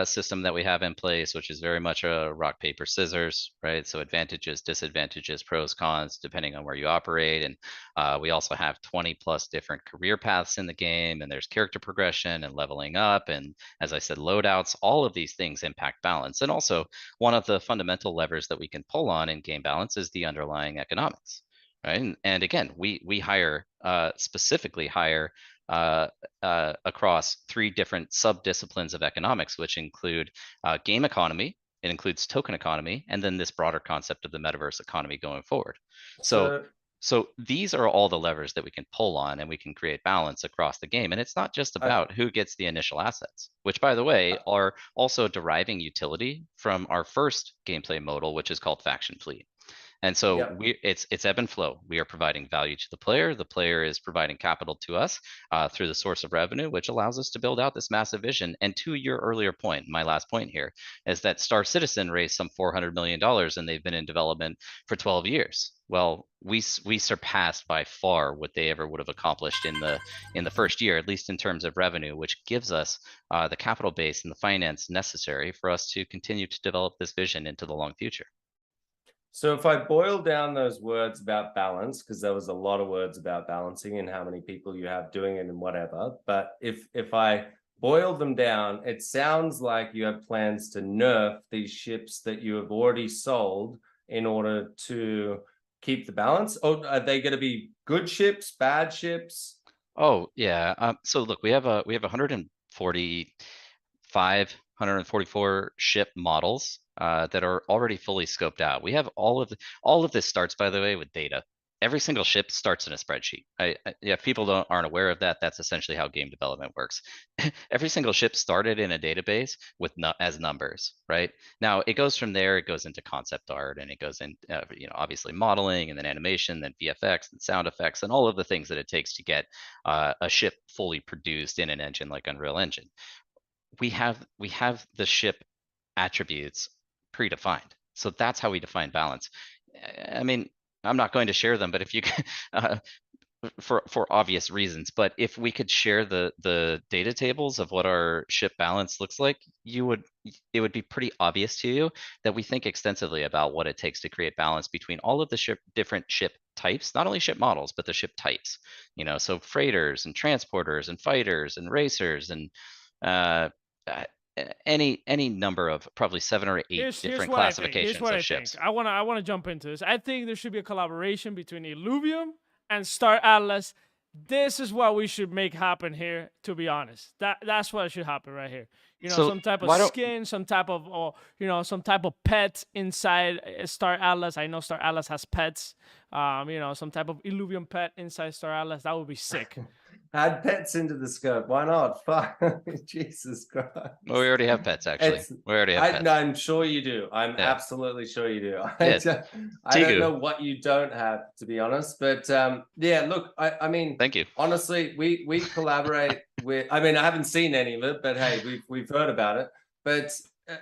system that we have in place, which is very much a rock, paper, scissors, right? So advantages, disadvantages, pros, cons, depending on where you operate. And we also have 20 plus different career paths in the game, and there's character progression and leveling up. And as I said, loadouts, all of these things impact balance. And also, one of the fundamental levers that we can pull on in game balance is the underlying economics. Right. And again, we hire specifically hire across 3 different sub-disciplines of economics, which include game economy, it includes token economy, and then this broader concept of the metaverse economy going forward. So these are all the levers that we can pull on, and we can create balance across the game. And it's not just about who gets the initial assets, which, by the way, are also deriving utility from our first gameplay modal, which is called faction fleet. And so it's ebb and flow. We are providing value to the player. The player is providing capital to us through the source of revenue, which allows us to build out this massive vision. And to your earlier point, my last point here is that Star Citizen raised some $400 million and they've been in development for 12 years. Well, we surpassed by far what they ever would have accomplished in the first year, at least in terms of revenue, which gives us the capital base and the finance necessary for us to continue to develop this vision into the long future. So if I boil down those words about balance, because there was a lot of words about balancing and how many people you have doing it and whatever, but if I boil them down, it sounds like you have plans to nerf these ships that you have already sold in order to keep the balance. Or are they going to be good ships, bad ships? Oh yeah. So look, we have 145, 144 ship models that are already fully scoped out. We have all of this starts, by the way, with data. every single ship starts in a spreadsheet. If people aren't aware of that, that's essentially how game development works. Every single ship started in a database with as numbers, right? Now it goes from there, it goes into concept art, and it goes in, obviously modeling, and then animation, then VFX, and sound effects, and all of the things that it takes to get a ship fully produced in an engine like Unreal Engine. We have the ship attributes predefined, so that's how we define balance. I mean, I'm not going to share them, but if you can, for obvious reasons, but if we could share the data tables of what our ship balance looks like, it would be pretty obvious to you that we think extensively about what it takes to create balance between all of the different ship types, not only ship models, but the ship types. So freighters and transporters and fighters and racers and any number of probably 7 or 8 different classifications of ships. I want to jump into this. I think there should be a collaboration between Illuvium and Star Atlas. This is what we should make happen here, to be honest. That's what should happen right here. So some type of skin, some type of some type of pet inside Star Atlas. I know Star Atlas has pets. Some type of Illuvium pet inside Star Atlas. That would be sick. Add pets into the scope. Why not? Fuck. Jesus Christ. Well, we already have pets, actually. We already have pets. No, I'm sure you do. I'm absolutely sure you do. I don't know what you don't have, to be honest. But yeah, look, I mean, thank you. Honestly, we collaborate with. I mean, I haven't seen any of it, but hey, we've heard about it. But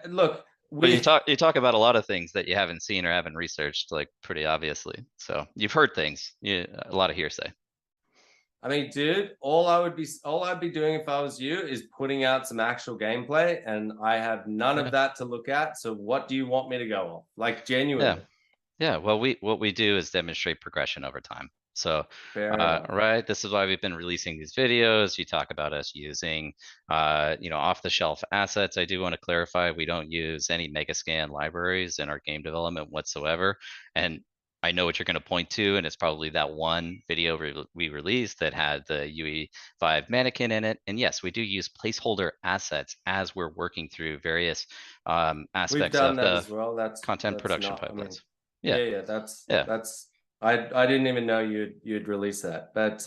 look. But you talk about a lot of things that you haven't seen or haven't researched, like pretty obviously. So you've heard things. A lot of hearsay. I mean, dude, all I'd be doing if I was you is putting out some actual gameplay, and I have none of that to look at. So what do you want me to go off? Like, genuinely. Yeah. Well, what we do is demonstrate progression over time. So, right, this is why we've been releasing these videos. You talk about us using, off-the-shelf assets. I do want to clarify, we don't use any Megascan libraries in our game development whatsoever. And I know what you're going to point to, and it's probably that one video we released that had the UE5 mannequin in it. And yes, we do use placeholder assets as we're working through various aspects of the content production pipelines. That's I didn't even know you'd release that, but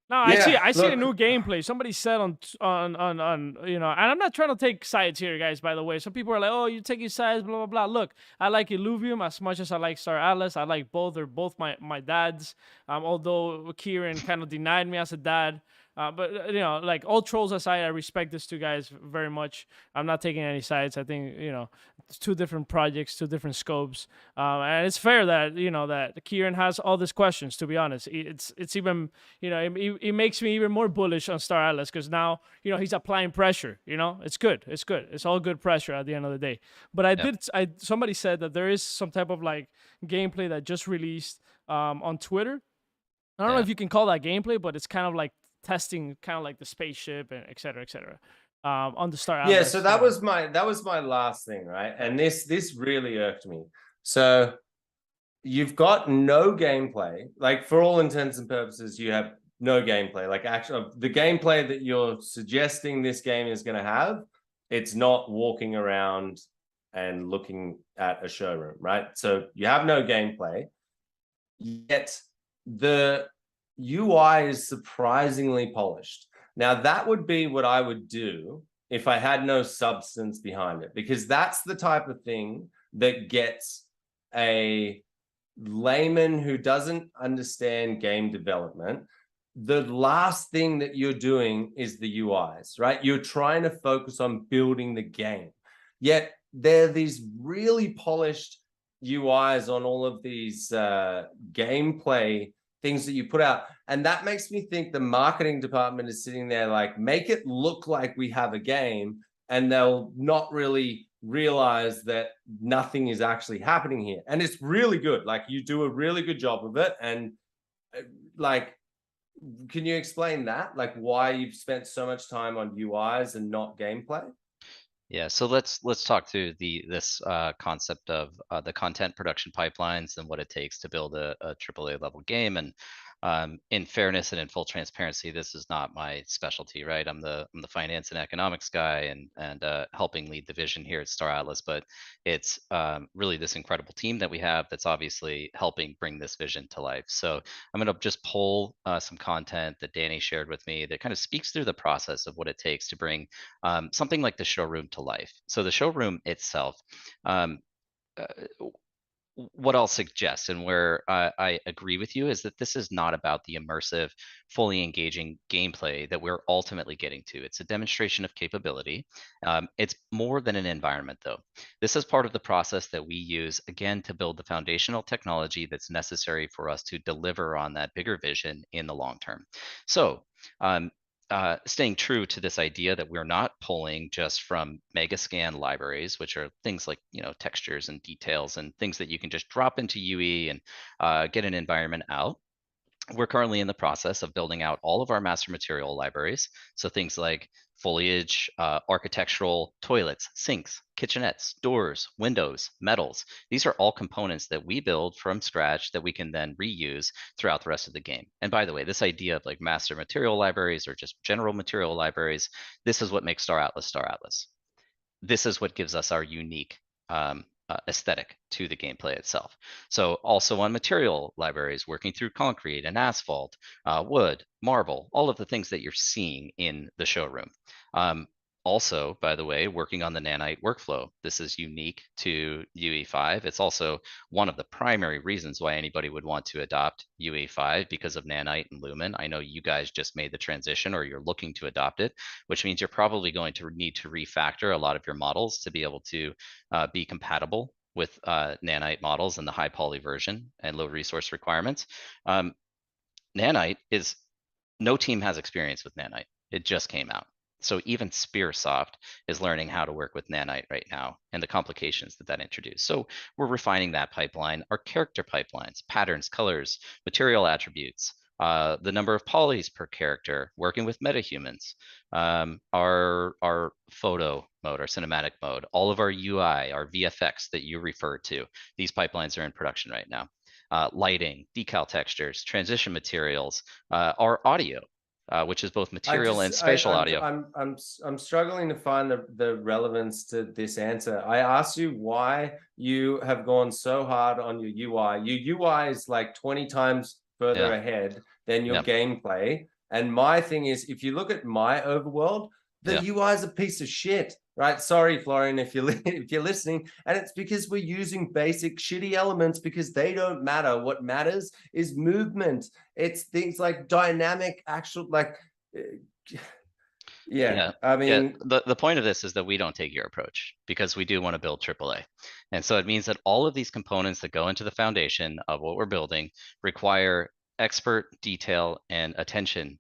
no, I see a new gameplay. Somebody said on and I'm not trying to take sides here, guys, by the way. Some people are like, oh, you're taking sides, blah, blah, blah. Look, I like Illuvium as much as I like Star Atlas. I like both. They're both my dads. Although Kieran kind of denied me as a dad. But like, all trolls aside, I respect these two guys very much. I'm not taking any sides. I think it's two different projects, two different scopes, and it's fair that that Kieran has all these questions. To be honest, it's even it makes me even more bullish on Star Atlas, because now he's applying pressure. It's good. It's all good pressure at the end of the day. But somebody said that there is some type of like gameplay that just released on Twitter. I don't know if you can call that gameplay, but it's kind of like testing, kind of like the spaceship and et cetera, on the Star Atlas. Yeah, so that was my last thing, right? And this really irked me. So you've got no gameplay, like, for all intents and purposes, you have no gameplay. Like, actually, the gameplay that you're suggesting this game is going to have, it's not walking around and looking at a showroom, right? So you have no gameplay, yet the UI is surprisingly polished. Now, that would be what I would do if I had no substance behind it, because that's the type of thing that gets a layman who doesn't understand game development. The last thing that you're doing is the UIs, right? You're trying to focus on building the game. Yet there are these really polished UIs on all of these gameplay things that you put out. And that makes me think the marketing department is sitting there like, make it look like we have a game, and they'll not really realize that nothing is actually happening here. And it's really good. Like, you do a really good job of it. And like, can you explain that? Like, why you've spent so much time on UIs and not gameplay? Yeah, so let's talk through this concept of the content production pipelines and what it takes to build a AAA level game. And In fairness and in full transparency, this is not my specialty, right? I'm the finance and economics guy, and helping lead the vision here at Star Atlas. But it's really this incredible team that we have that's obviously helping bring this vision to life. So I'm going to just pull some content that Danny shared with me that kind of speaks through the process of what it takes to bring something like the showroom to life. So the showroom itself. Uh, what I'll suggest, and where I agree with you, is that this is not about the immersive, fully engaging gameplay that we're ultimately getting to. It's a demonstration of capability. It's more than an environment, though. This is part of the process that we use, again, to build the foundational technology that's necessary for us to deliver on that bigger vision in the long term. So staying true to this idea that we're not pulling just from Megascan libraries, which are things like, you know, textures and details and things that you can just drop into UE and get an environment out. We're currently in the process of building out all of our master material libraries. So things like foliage, architectural, toilets, sinks, kitchenettes, doors, windows, metals. These are all components that we build from scratch that we can then reuse throughout the rest of the game. And by the way, this idea of like master material libraries or just general material libraries, this is what makes Star Atlas Star Atlas. This is what gives us our unique aesthetic to the gameplay itself. So also on material libraries, working through concrete and asphalt, wood, marble, all of the things that you're seeing in the showroom. Also, by the way, working on the nanite workflow. This is unique to UE5. It's also one of the primary reasons why anybody would want to adopt UE5 because of nanite and lumen. I know you guys just made the transition or you're looking to adopt it, which means you're probably going to need to refactor a lot of your models to be able to be compatible with nanite models and the high poly version and low resource requirements. Nanite is, no team has experience with nanite. It just came out. So even Spearsoft is learning how to work with nanite right now and the complications that that introduced. So we're refining that pipeline, our character pipelines, patterns, colors, material attributes, the number of polys per character, working with metahumans, our photo mode, our cinematic mode, all of our UI, our VFX that you referred to. These pipelines are in production right now. Lighting, decal textures, transition materials, our audio. Which is both material and spatial audio. I'm struggling to find the relevance to this answer. I asked you why you have gone so hard on your UI. Your UI is like 20 times further ahead than your gameplay. And my thing is, if you look at my overworld, the UI is a piece of shit, right? Sorry, Florian, if you're listening. And it's because we're using basic shitty elements because they don't matter. What matters is movement. It's things like dynamic, actual, like, I mean, the point of this is that we don't take your approach because we do want to build AAA. And so it means that all of these components that go into the foundation of what we're building require expert detail and attention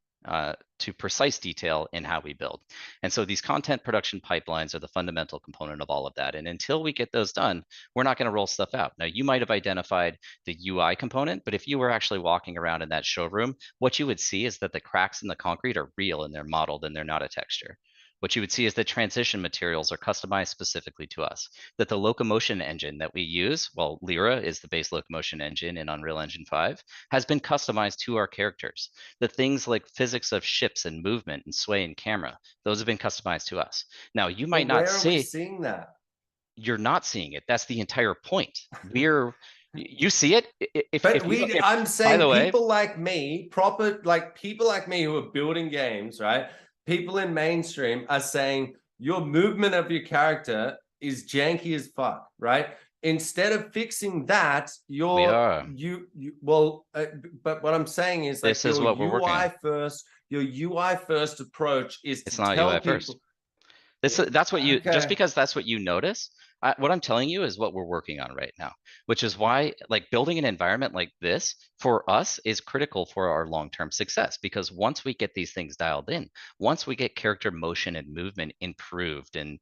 to precise detail in how we build. And so these content production pipelines are the fundamental component of all of that. And until we get those done, we're not going to roll stuff out. Now, you might have identified the UI component, but if you were actually walking around in that showroom, what you would see is that the cracks in the concrete are real and they're modeled and they're not a texture. What you would see is that transition materials are customized specifically to us, that the locomotion engine that we use, well, Lyra is the base locomotion engine in Unreal Engine 5, has been customized to our characters. The things like physics of ships and movement and sway and camera, those have been customized to us. Now, you might not see. Where are we seeing that? You're not seeing it. That's the entire point. You see it. I'm saying, by the way, people like me, people like me who are building games, right? People in mainstream are saying your movement of your character is janky as fuck, right? Instead of fixing that, but what I'm saying is, like, this is what we're working on. Your UI first approach is it's to not tell UI people. first. That's what you, just because that's what you notice, what I'm telling you is what we're working on right now, which is why, like, building an environment like this for us is critical for our long-term success. Because once we get these things dialed in, once we get character motion and movement improved and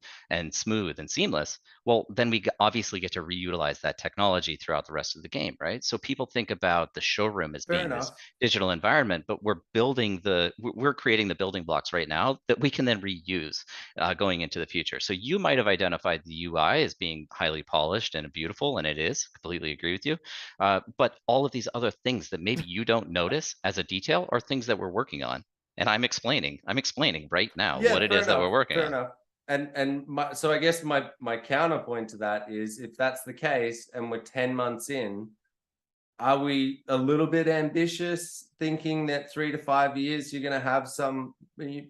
smooth and seamless, well, then we obviously get to reutilize that technology throughout the rest of the game, right? So people think about the showroom as being this digital environment, but we're creating the building blocks right now that we can then reuse going into the future. So you might have identified the UI as being highly polished and beautiful, and it is, completely agree with you. But all of these other things that maybe you don't notice as a detail are things that we're working on. And I'm explaining right now what it fair is that we're working fair on. enough. So I guess my counterpoint to that is, if that's the case and we're 10 months in, are we a little bit ambitious thinking that 3 to 5 years you're going to have some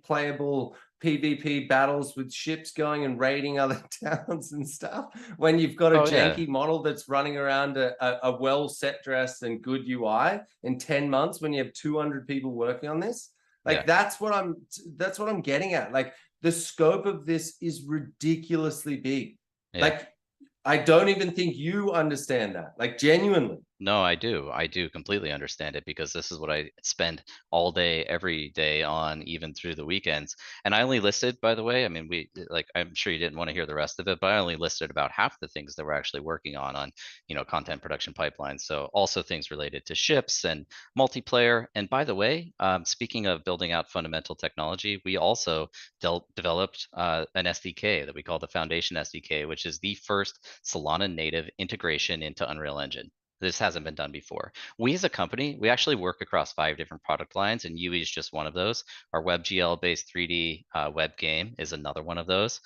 playable PvP battles with ships going and raiding other towns and stuff, when you've got a janky model that's running around a well set dress and good UI in 10 months when you have 200 people working on this? Like, that's what I'm getting at. Like, the scope of this is ridiculously big. Like, I don't even think you understand that, like, genuinely. No, I do. I do completely understand it, because this is what I spend all day, every day on, even through the weekends. And I only listed, by the way, I mean, I'm sure you didn't want to hear the rest of it, but I only listed about half the things that we're actually working on, content production pipelines. So also things related to ships and multiplayer. And by the way, speaking of building out fundamental technology, we also developed an SDK that we call the Foundation SDK, which is the first Solana native integration into Unreal Engine. This hasn't been done before. We as a company, we actually work across 5 different product lines, and UE is just one of those. Our WebGL-based 3D web game is another one of those.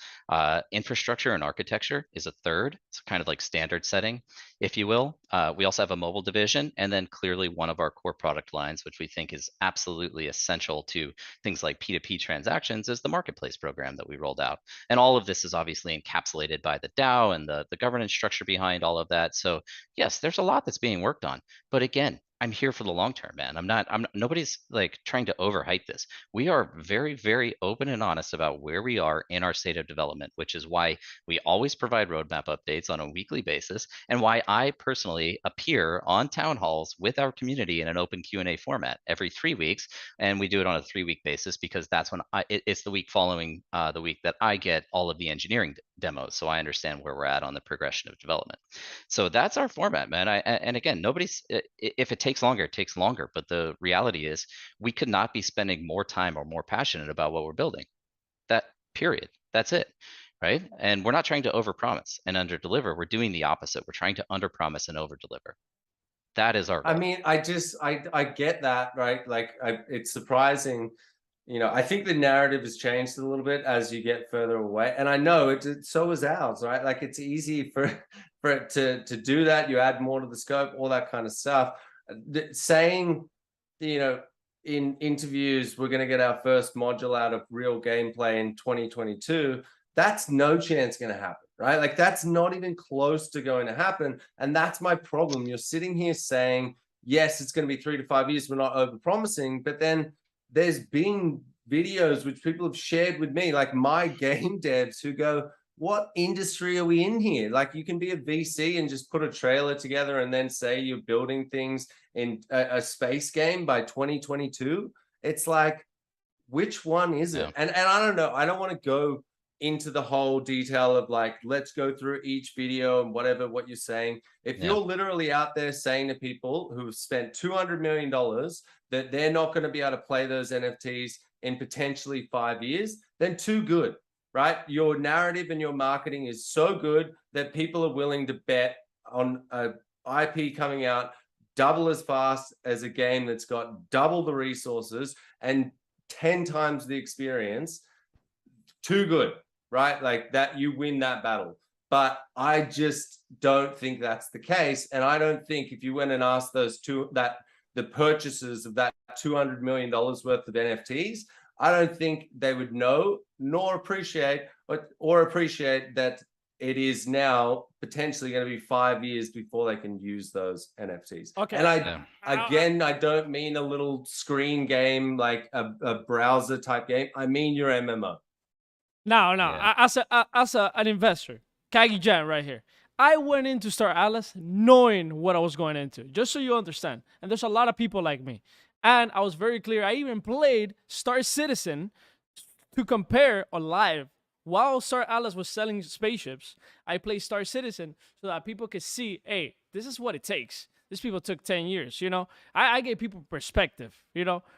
Infrastructure and architecture is a third. It's kind of like standard setting, if you will. We also have a mobile division, and then clearly one of our core product lines, which we think is absolutely essential to things like P2P transactions, is the marketplace program that we rolled out. And all of this is obviously encapsulated by the DAO and the governance structure behind all of that. So yes, there's a lot that's being worked on. But again, I'm here for the long term, man. Nobody's like trying to overhype this. We are very, very open and honest about where we are in our state of development, which is why we always provide roadmap updates on a weekly basis, and why I personally appear on town halls with our community in an open Q&A format every 3 weeks. And we do it on a 3-week basis, because that's when it's the week following the week that I get all of the engineering demos. So I understand where we're at on the progression of development. So that's our format, man. And again, if it takes longer, it takes longer. But the reality is, we could not be spending more time or more passionate about what we're building. That period. That's it. Right. And we're not trying to overpromise and underdeliver. We're doing the opposite. We're trying to underpromise and overdeliver. That is our goal. I mean, I get that, right? Like, it's surprising. I think the narrative has changed a little bit as you get further away, and I know so is ours, right? Like, it's easy for it to do that. You add more to the scope, all that kind of stuff. Saying, in interviews, we're going to get our first module out of real gameplay in 2022. That's no chance going to happen, right? Like, that's not even close to going to happen, and that's my problem. You're sitting here saying, yes, it's going to be 3 to 5 years. We're not over-promising, but then there's been videos which people have shared with me, like my game devs, who go, what industry are we in here? Like, you can be a VC and just put a trailer together and then say you're building things in a space game by 2022. It's like, which one is it? And I don't know. I don't want to go into the whole detail of, like, let's go through each video and what you're saying. If you're literally out there saying to people who've spent $200 million that they're not going to be able to play those NFTs in potentially 5 years, then too good, right? Your narrative and your marketing is so good that people are willing to bet on a IP coming out double as fast as a game that's got double the resources and 10 times the experience. Too good, right? Like, that, you win that battle. But I just don't think that's the case. And I don't think if you went and asked the purchasers of that $200 million worth of NFTs, I don't think they would know nor appreciate that it is now potentially going to be 5 years before they can use those NFTs. Okay. And I don't mean a little screen game, like a browser type game. I mean your MMO. No. Yeah. As an investor, Cagy Jan right here. I went into Star Atlas knowing what I was going into, just so you understand. And there's a lot of people like me. And I was very clear. I even played Star Citizen to compare on live. While Star Atlas was selling spaceships, I played Star Citizen so that people could see, hey, this is what it takes. these people took 10 years. I gave people perspective.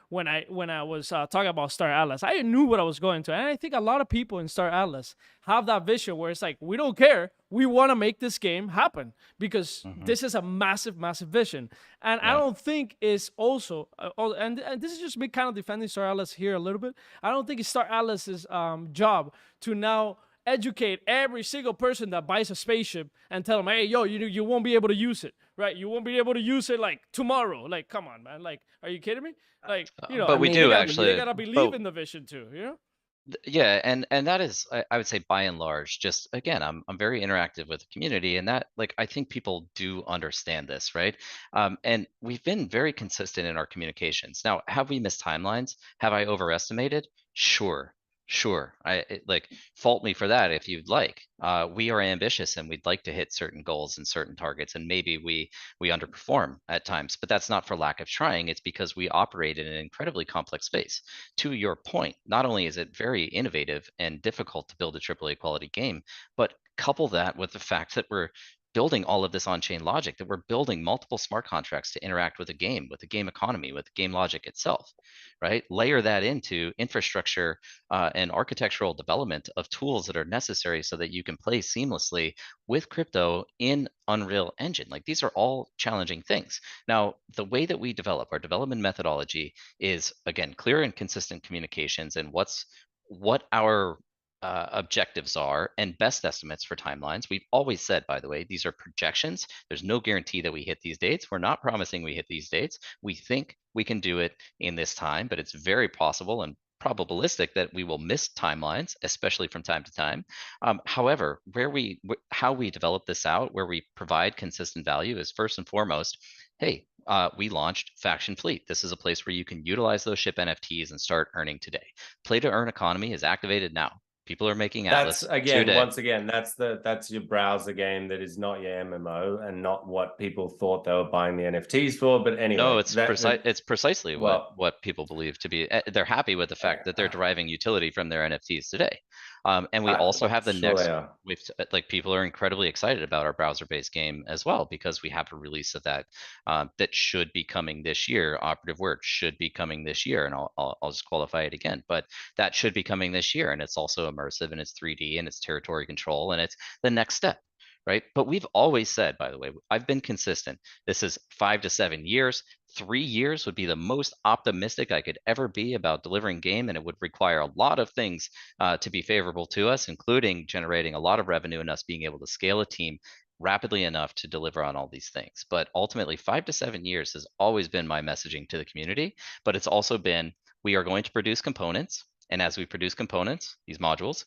When I was talking about Star Atlas, I knew what I was going to, and I think a lot of people in Star Atlas have that vision where it's like, we don't care, we want to make this game happen because this is a massive, massive vision. And I don't think it's also, and this is just me kind of defending Star Atlas here a little bit. I don't think it's Star Atlas's job to now educate every single person that buys a spaceship and tell them, hey, yo, you won't be able to use it, right? You won't be able to use it like tomorrow. Like, come on, man. Like, are you kidding me? Like, but we do actually. They gotta believe in the vision too, Yeah, and that is, I would say, by and large, just again, I'm very interactive with the community, and that, like, I think people do understand this, right? And we've been very consistent in our communications. Now, have we missed timelines? Have I overestimated? Sure. Like, fault me for that if you'd like. We are ambitious and we'd like to hit certain goals and certain targets, and maybe we underperform at times, but that's not for lack of trying. It's because we operate in an incredibly complex space. To your point, not only is it very innovative and difficult to build a AAA quality game, but couple that with the fact that we're building all of this on-chain logic, that we're building multiple smart contracts to interact with the game economy, with the game logic itself, right? Layer that into infrastructure and architectural development of tools that are necessary so that you can play seamlessly with crypto in Unreal Engine. Like, these are all challenging things. Now, the way that we develop our development methodology is, again, clear and consistent communications and what our objectives are and best estimates for timelines. We've always said, by the way, these are projections. There's no guarantee that we hit these dates. We're not promising we hit these dates. We think we can do it in this time, but it's very possible and probabilistic that we will miss timelines, especially from time to time. However, how we develop this out, where we provide consistent value, is first and foremost, hey, we launched Faction Fleet. This is a place where you can utilize those ship NFTs and start earning today. Play to earn economy is activated now. People are making Atlas. That's again, once again, that's your browser game that is not your MMO and not what people thought they were buying the NFTs for. But anyway, no, it's precisely what people believe to be. They're happy with the fact that they're deriving utility from their NFTs today. And we also have the next. Like, people are incredibly excited about our browser-based game as well, because we have a release of that that should be coming this year. Operative word, should be coming this year, and I'll just qualify it again. But that should be coming this year, and it's also immersive, and it's 3D, and it's territory control, and it's the next step, right? But we've always said, by the way, I've been consistent. This is 5 to 7 years. 3 years would be the most optimistic I could ever be about delivering game, and it would require a lot of things to be favorable to us, including generating a lot of revenue and us being able to scale a team rapidly enough to deliver on all these things. But ultimately, 5 to 7 years has always been my messaging to the community, but it's also been, we are going to produce components. And as we produce components, these modules,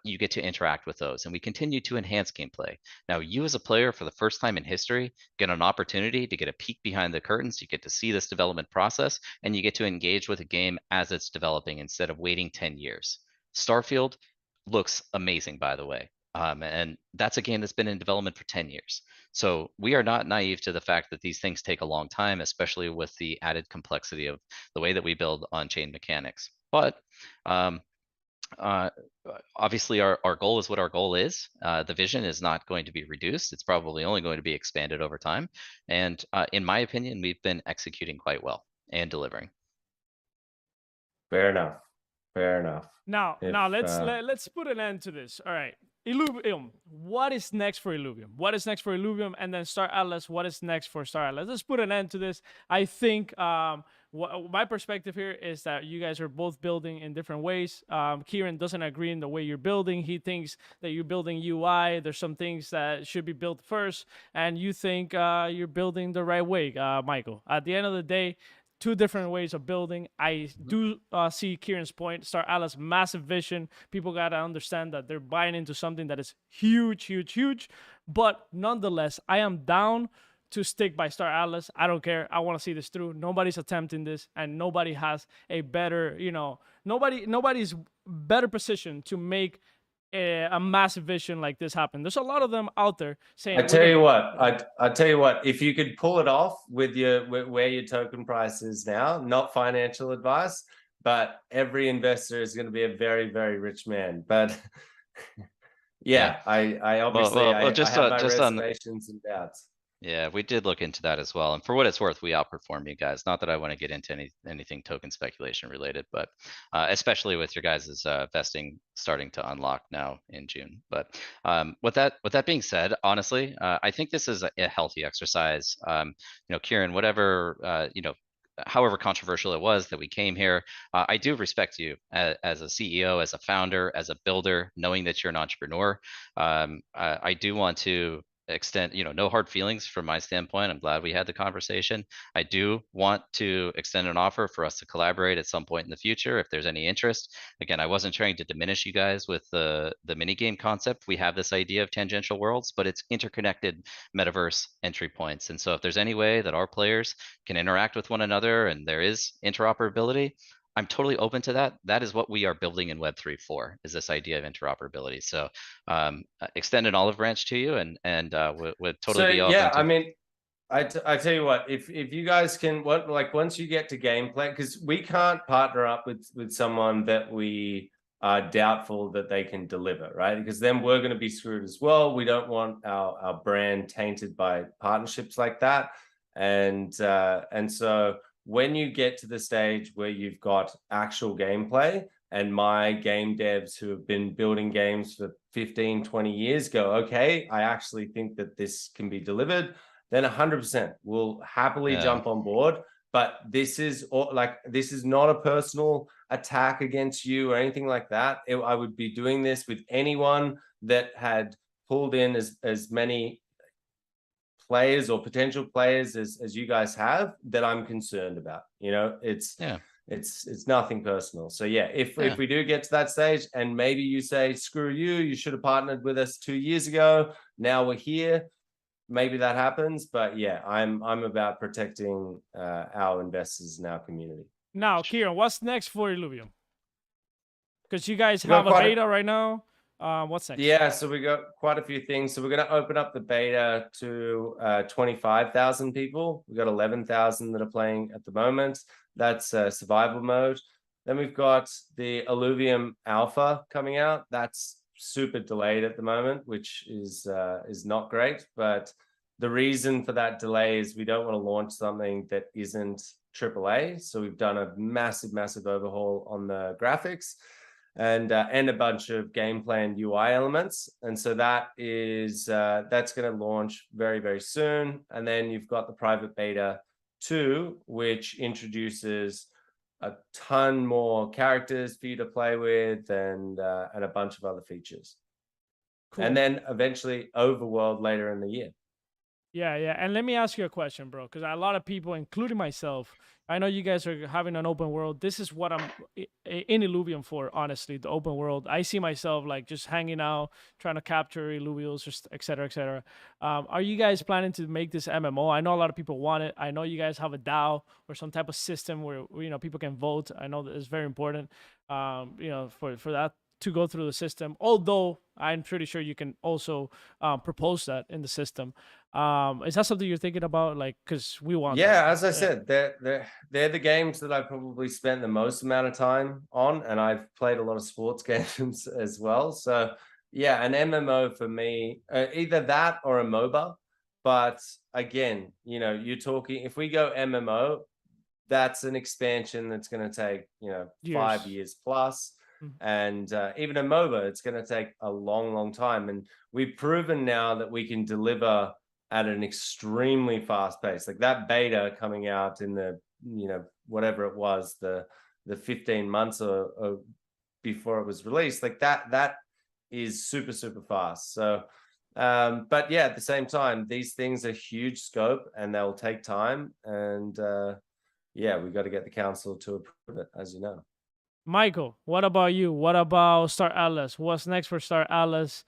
you get to interact with those, and we continue to enhance gameplay. Now, you as a player, for the first time in history, get an opportunity to get a peek behind the curtains. You get to see this development process, and you get to engage with a game as it's developing instead of waiting 10 years. Starfield looks amazing, by the way. And that's a game that's been in development for 10 years. So we are not naive to the fact that these things take a long time, especially with the added complexity of the way that we build on-chain mechanics. But obviously, our goal is what our goal is. The vision is not going to be reduced. It's probably only going to be expanded over time. And in my opinion, we've been executing quite well and delivering. Fair enough. Now let's put an end to this. All right. Illuvium, what is next for Illuvium? What is next for Illuvium? And then Star Atlas, what is next for Star Atlas? Let's put an end to this. I think my perspective here is that you guys are both building in different ways. Kieran doesn't agree in the way you're building. He thinks that you're building UI. There's some things that should be built first. And you think you're building the right way, Michael. At the end of the day, two different ways of building. I do see Kieran's point. Star Atlas, massive vision. People got to understand that they're buying into something that is huge. But nonetheless, I am down to stick by Star Atlas. I don't care. I want to see this through. Nobody's attempting this, and nobody has a better, nobody's better position to make a massive vision like this happen. There's a lot of them out there saying, I tell you what, if you could pull it off with where your token price is now, not financial advice, but every investor is going to be a very, very rich man. But I obviously I have my reservations and doubts. Yeah, we did look into that as well. And for what it's worth, we outperformed you guys. Not that I want to get into anything token speculation related, but especially with your guys' vesting starting to unlock now in June. But with that being said, honestly, I think this is a healthy exercise. Kieran, whatever, however controversial it was that we came here, I do respect you as a CEO, as a founder, as a builder, knowing that you're an entrepreneur. I do want to extend, no hard feelings from my standpoint. I'm glad we had the conversation. I do want to extend an offer for us to collaborate at some point in the future if there's any interest. Again, I wasn't trying to diminish you guys with the mini game concept. We have this idea of tangential worlds, but it's interconnected metaverse entry points. And so if there's any way that our players can interact with one another and there is interoperability, I'm totally open to that. That is what we are building in Web3 for, is this idea of interoperability. So extend an olive branch to you, and would totally be open yeah, to. I mean, I tell you what, if you guys can, once you get to gameplay, because we can't partner up with someone that we are doubtful that they can deliver, right? Because then we're going to be screwed as well. We don't want our brand tainted by partnerships like that. And so when you get to the stage where you've got actual gameplay, and my game devs who have been building games for 15, 20 years go, okay, I actually think that this can be delivered, then 100% we'll happily jump on board. But this is not a personal attack against you or anything like that. I would be doing this with anyone that had pulled in as many players or potential players as you guys have, that I'm concerned about. It's nothing personal. So yeah, if we do get to that stage and maybe you say, screw you should have partnered with us 2 years ago, now we're here, maybe that happens. But yeah, I'm about protecting our investors and our community. Now, Kieran, what's next for Illuvium? Because you guys have a beta right now. What's next? Yeah, so we got quite a few things. So we're going to open up the beta to 25,000 people. We've got 11,000 that are playing at the moment. That's survival mode. Then we've got the Illuvium alpha coming out. That's super delayed at the moment, which is not great. But the reason for that delay is we don't want to launch something that isn't AAA. So we've done a massive overhaul on the graphics and a bunch of gameplay and UI elements. And so that is that's going to launch very, very soon. And then you've got the private beta 2, which introduces a ton more characters for you to play with and a bunch of other features. Cool. And then eventually overworld later in the year. Yeah. And let me ask you a question, bro, because a lot of people, including myself, I know you guys are having an open world. This is what I'm in Illuvium for, honestly, the open world. I see myself like just hanging out, trying to capture Illuvials, et cetera. Are you guys planning to make this MMO? I know a lot of people want it. I know you guys have a DAO or some type of system where people can vote. I know that it's very important, for that to go through the system, although I'm pretty sure you can also propose that in the system. Is that something you're thinking about? Like, because we want that. As I said, they're the games that I probably spent the most amount of time on, and I've played a lot of sports games as well. So yeah, an MMO for me, either that or a MOBA. But again, you're talking, if we go MMO, that's an expansion that's going to take 5 years plus. And even a MOBA, it's going to take a long time. And we've proven now that we can deliver at an extremely fast pace. Like that beta coming out in the, whatever it was, the 15 months or before it was released, like that is super fast. So, but yeah, at the same time, these things are huge scope and they'll take time. And we got to get the council to approve it, as you know. Michael, what about you? What about Star Atlas? What's next for Star Atlas?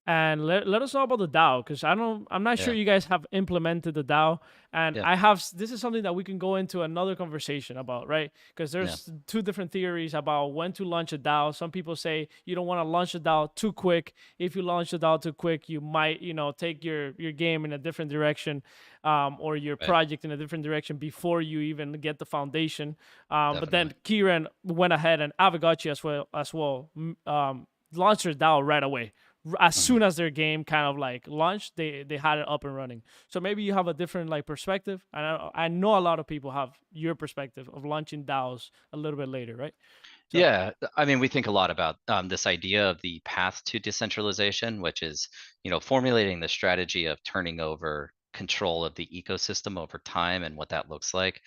And let us know about the DAO, because I'm not sure you guys have implemented the DAO. And this is something that we can go into another conversation about, right? Because there's two different theories about when to launch a DAO. Some people say you don't want to launch a DAO too quick. If you launch a DAO too quick, you might, take your game in a different direction, or your project in a different direction before you even get the foundation. But then Kieran went ahead and Avagotchi as well launched their DAO right away, as soon as their game kind of like launched, they had it up and running. So maybe you have a different like perspective. And I know a lot of people have your perspective of launching DAOs a little bit later, right? So, yeah, I mean, we think a lot about this idea of the path to decentralization, which is, formulating the strategy of turning over control of the ecosystem over time and what that looks like.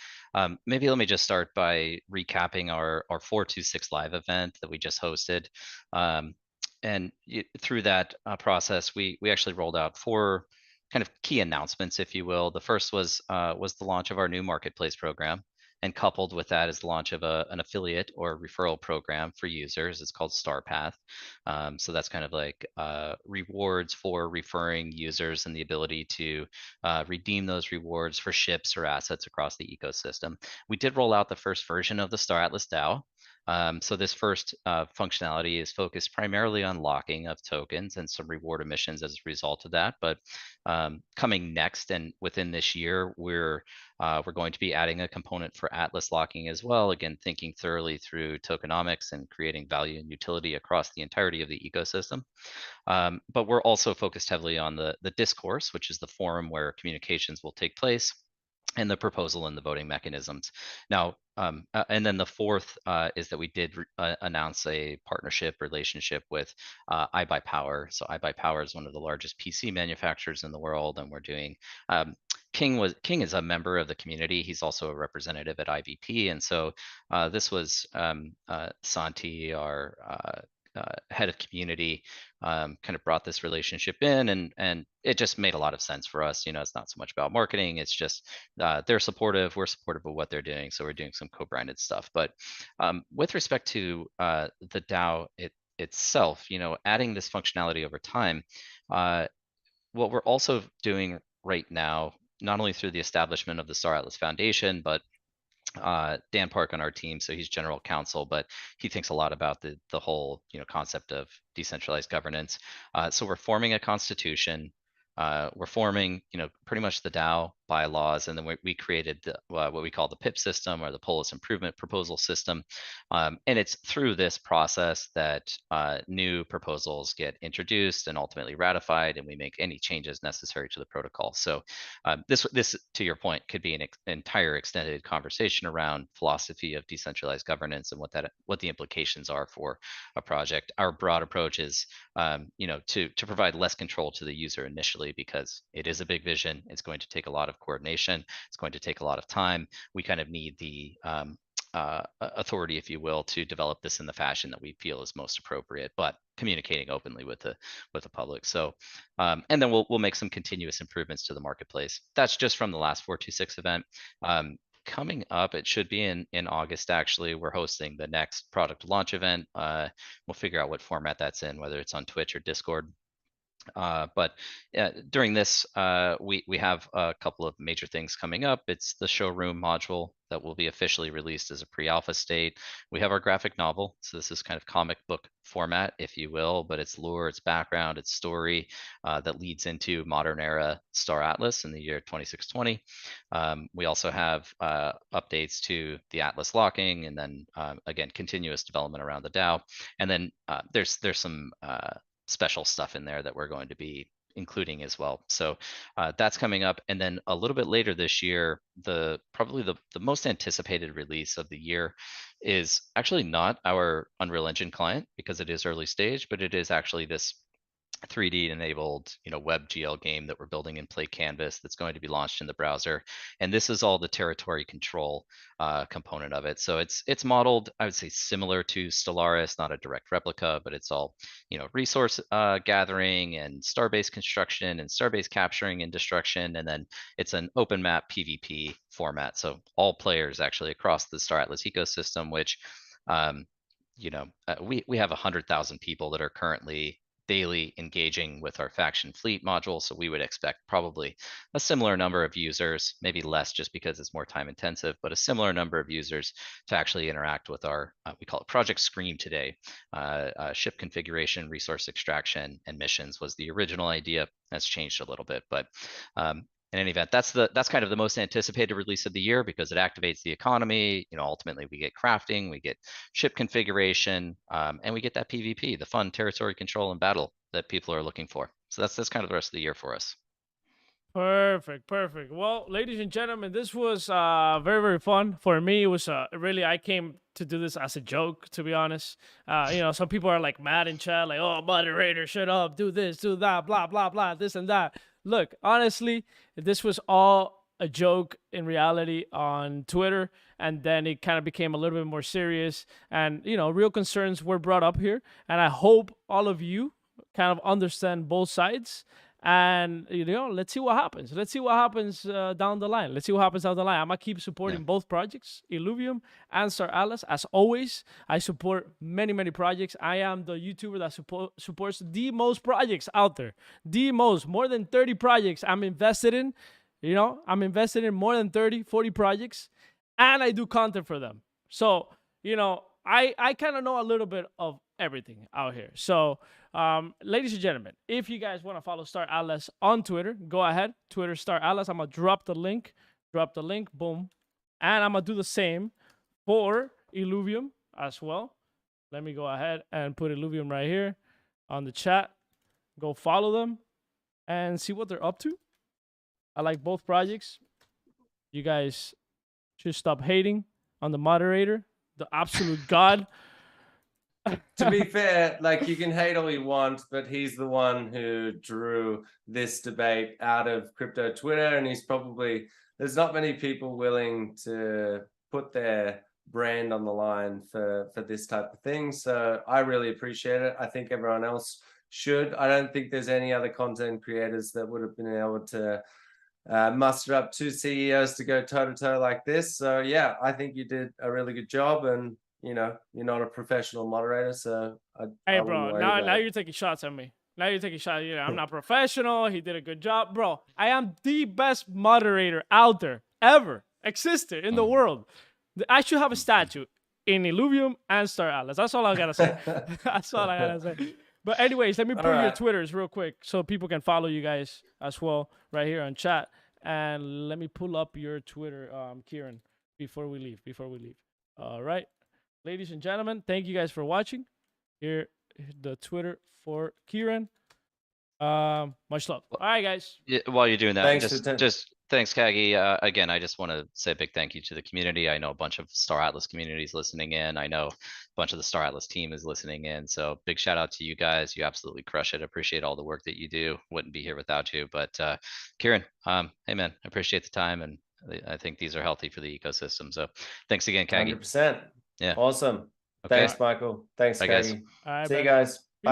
Maybe let me just start by recapping our 426 live event that we just hosted. And through that process, we actually rolled out 4 kind of key announcements, if you will. The first was the launch of our new marketplace program. And coupled with that is the launch of an affiliate or referral program for users. It's called Star Path. So that's kind of like rewards for referring users and the ability to redeem those rewards for ships or assets across the ecosystem. We did roll out the first version of the Star Atlas Dao. So this first functionality is focused primarily on locking of tokens and some reward emissions as a result of that. But coming next and within this year, we're going to be adding a component for Atlas locking as well. Again, thinking thoroughly through tokenomics and creating value and utility across the entirety of the ecosystem. But we're also focused heavily on the discourse, which is the forum where communications will take place, and the proposal and the voting mechanisms. Now, and then the fourth is that we did announce a partnership relationship with iBuyPower. So iBuyPower is one of the largest PC manufacturers in the world, and we're doing. King is a member of the community. He's also a representative at IVP, and so this was Santi, our head of community, kind of brought this relationship in, and it just made a lot of sense for us. It's not so much about marketing. It's just they're supportive. We're supportive of what they're doing. So we're doing some co-branded stuff. But with respect to the DAO itself, adding this functionality over time, what we're also doing right now, not only through the establishment of the Star Atlas Foundation, but Dan Park on our team, so he's general counsel, but he thinks a lot about the whole concept of decentralized governance. So we're forming a constitution. We're forming pretty much the DAO bylaws, and then we created what we call the PIP system, or the Polis Improvement Proposal System. And it's through this process that new proposals get introduced and ultimately ratified, and we make any changes necessary to the protocol. So this, to your point, could be an entire extended conversation around philosophy of decentralized governance and what the implications are for a project. Our broad approach is to provide less control to the user initially, because it is a big vision. It's going to take a lot of coordination. It's going to take a lot of time. We kind of need the authority, if you will, to develop this in the fashion that we feel is most appropriate, but communicating openly with the public. So, and then we'll make some continuous improvements to the marketplace. That's just from the last 426 event. Coming up, it should be in August, actually. We're hosting the next product launch event. We'll figure out what format that's in, whether it's on Twitch or Discord. But during this, we have a couple of major things coming up. It's the showroom module that will be officially released as a pre-alpha state. We have our graphic novel. So this is kind of comic book format, if you will, but it's lore, it's background, it's story that leads into modern era Star Atlas in the year 2620. We also have updates to the Atlas locking, and then again, continuous development around the DAO. And then there's some special stuff in there that we're going to be including as well. So that's coming up. And then a little bit later this year, probably the most anticipated release of the year is actually not our Unreal Engine client, because it is early stage, but it is actually this 3D enabled WebGL game that we're building in Play Canvas that's going to be launched in the browser. And this is all the territory control component of it. So it's modeled, I would say, similar to Stellaris, not a direct replica, but it's all resource gathering and star-based construction and star-based capturing and destruction. And then it's an open map PvP format. So all players actually across the Star Atlas ecosystem, which we have 100,000 people that are currently daily engaging with our faction fleet module. So we would expect probably a similar number of users, maybe less just because it's more time intensive, but a similar number of users to actually interact with our, we call it Project Scream today. Ship configuration, resource extraction, and missions was the original idea. That's changed a little bit, but in any event, that's kind of the most anticipated release of the year because it activates the economy. You know, ultimately we get crafting, we get ship configuration, and we get that PvP, the fun territory control and battle that people are looking for. So that's kind of the rest of the year for us. Perfect, perfect. Well, ladies and gentlemen, this was very, very fun. For me, it was really, I came to do this as a joke, to be honest. You know, some people are like mad in chat, like, oh, moderator, shut up, do this, do that, blah, blah, blah, this and that. Look, honestly, this was all a joke in reality on Twitter, and then it kind of became a little bit more serious, and, you know, real concerns were brought up here, and I hope all of you kind of understand both sides. And, you know, let's see what happens. Let's see what happens down the line. Let's see what happens down the line. I'm going to keep supporting both projects, Illuvium and Star Atlas. As always, I support many, many projects. I am the YouTuber that supports the most projects out there. The most. More than 30 projects I'm invested in. You know, I'm invested in more than 30, 40 projects. And I do content for them. So, you know, I kind of know a little bit of everything out here. So, ladies and gentlemen, if you guys want to follow Star Atlas on Twitter, go ahead. Twitter Star Atlas. I'm gonna drop the link. Boom, and I'm gonna do the same for Illuvium as well. Let me go ahead and put Illuvium right here on the chat. Go follow them and see what they're up to. I like both projects. You guys should stop hating on the moderator, the absolute god. To be fair, like, you can hate all you want, but he's the one who drew this debate out of crypto Twitter, and there's not many people willing to put their brand on the line for this type of thing. So I really appreciate it. I think everyone else should. I don't think there's any other content creators that would have been able to muster up 2 CEOs to go toe-to-toe like this. So yeah, I think you did a really good job, and you know, you're not a professional moderator, so hey, bro, now you're taking shots at me. Now you're taking shots. You know, I'm not professional. He did a good job, bro. I am the best moderator out there ever existed in the world. I should have a statue in Illuvium and Star Atlas. That's all I gotta say. That's all I gotta say. But anyways, let me put your Twitters real quick so people can follow you guys as well right here on chat. And let me pull up your Twitter, Kieran, before we leave. All right. Ladies and gentlemen, thank you guys for watching. Here, the Twitter for Kieran. Much love. All right, guys. Yeah, while you're doing that, Thanks just thanks, Cagy. Again, I just want to say a big thank you to the community. I know a bunch of Star Atlas communities listening in. I know a bunch of the Star Atlas team is listening in. So big shout out to you guys. You absolutely crush it. Appreciate all the work that you do. Wouldn't be here without you. But Kieran, hey man, I appreciate the time, and I think these are healthy for the ecosystem. So thanks again, Cagy. 100%. Yeah. Awesome. Okay. Thanks, Michael. Thanks, Bye, guys. Cagy. All right, See you guys.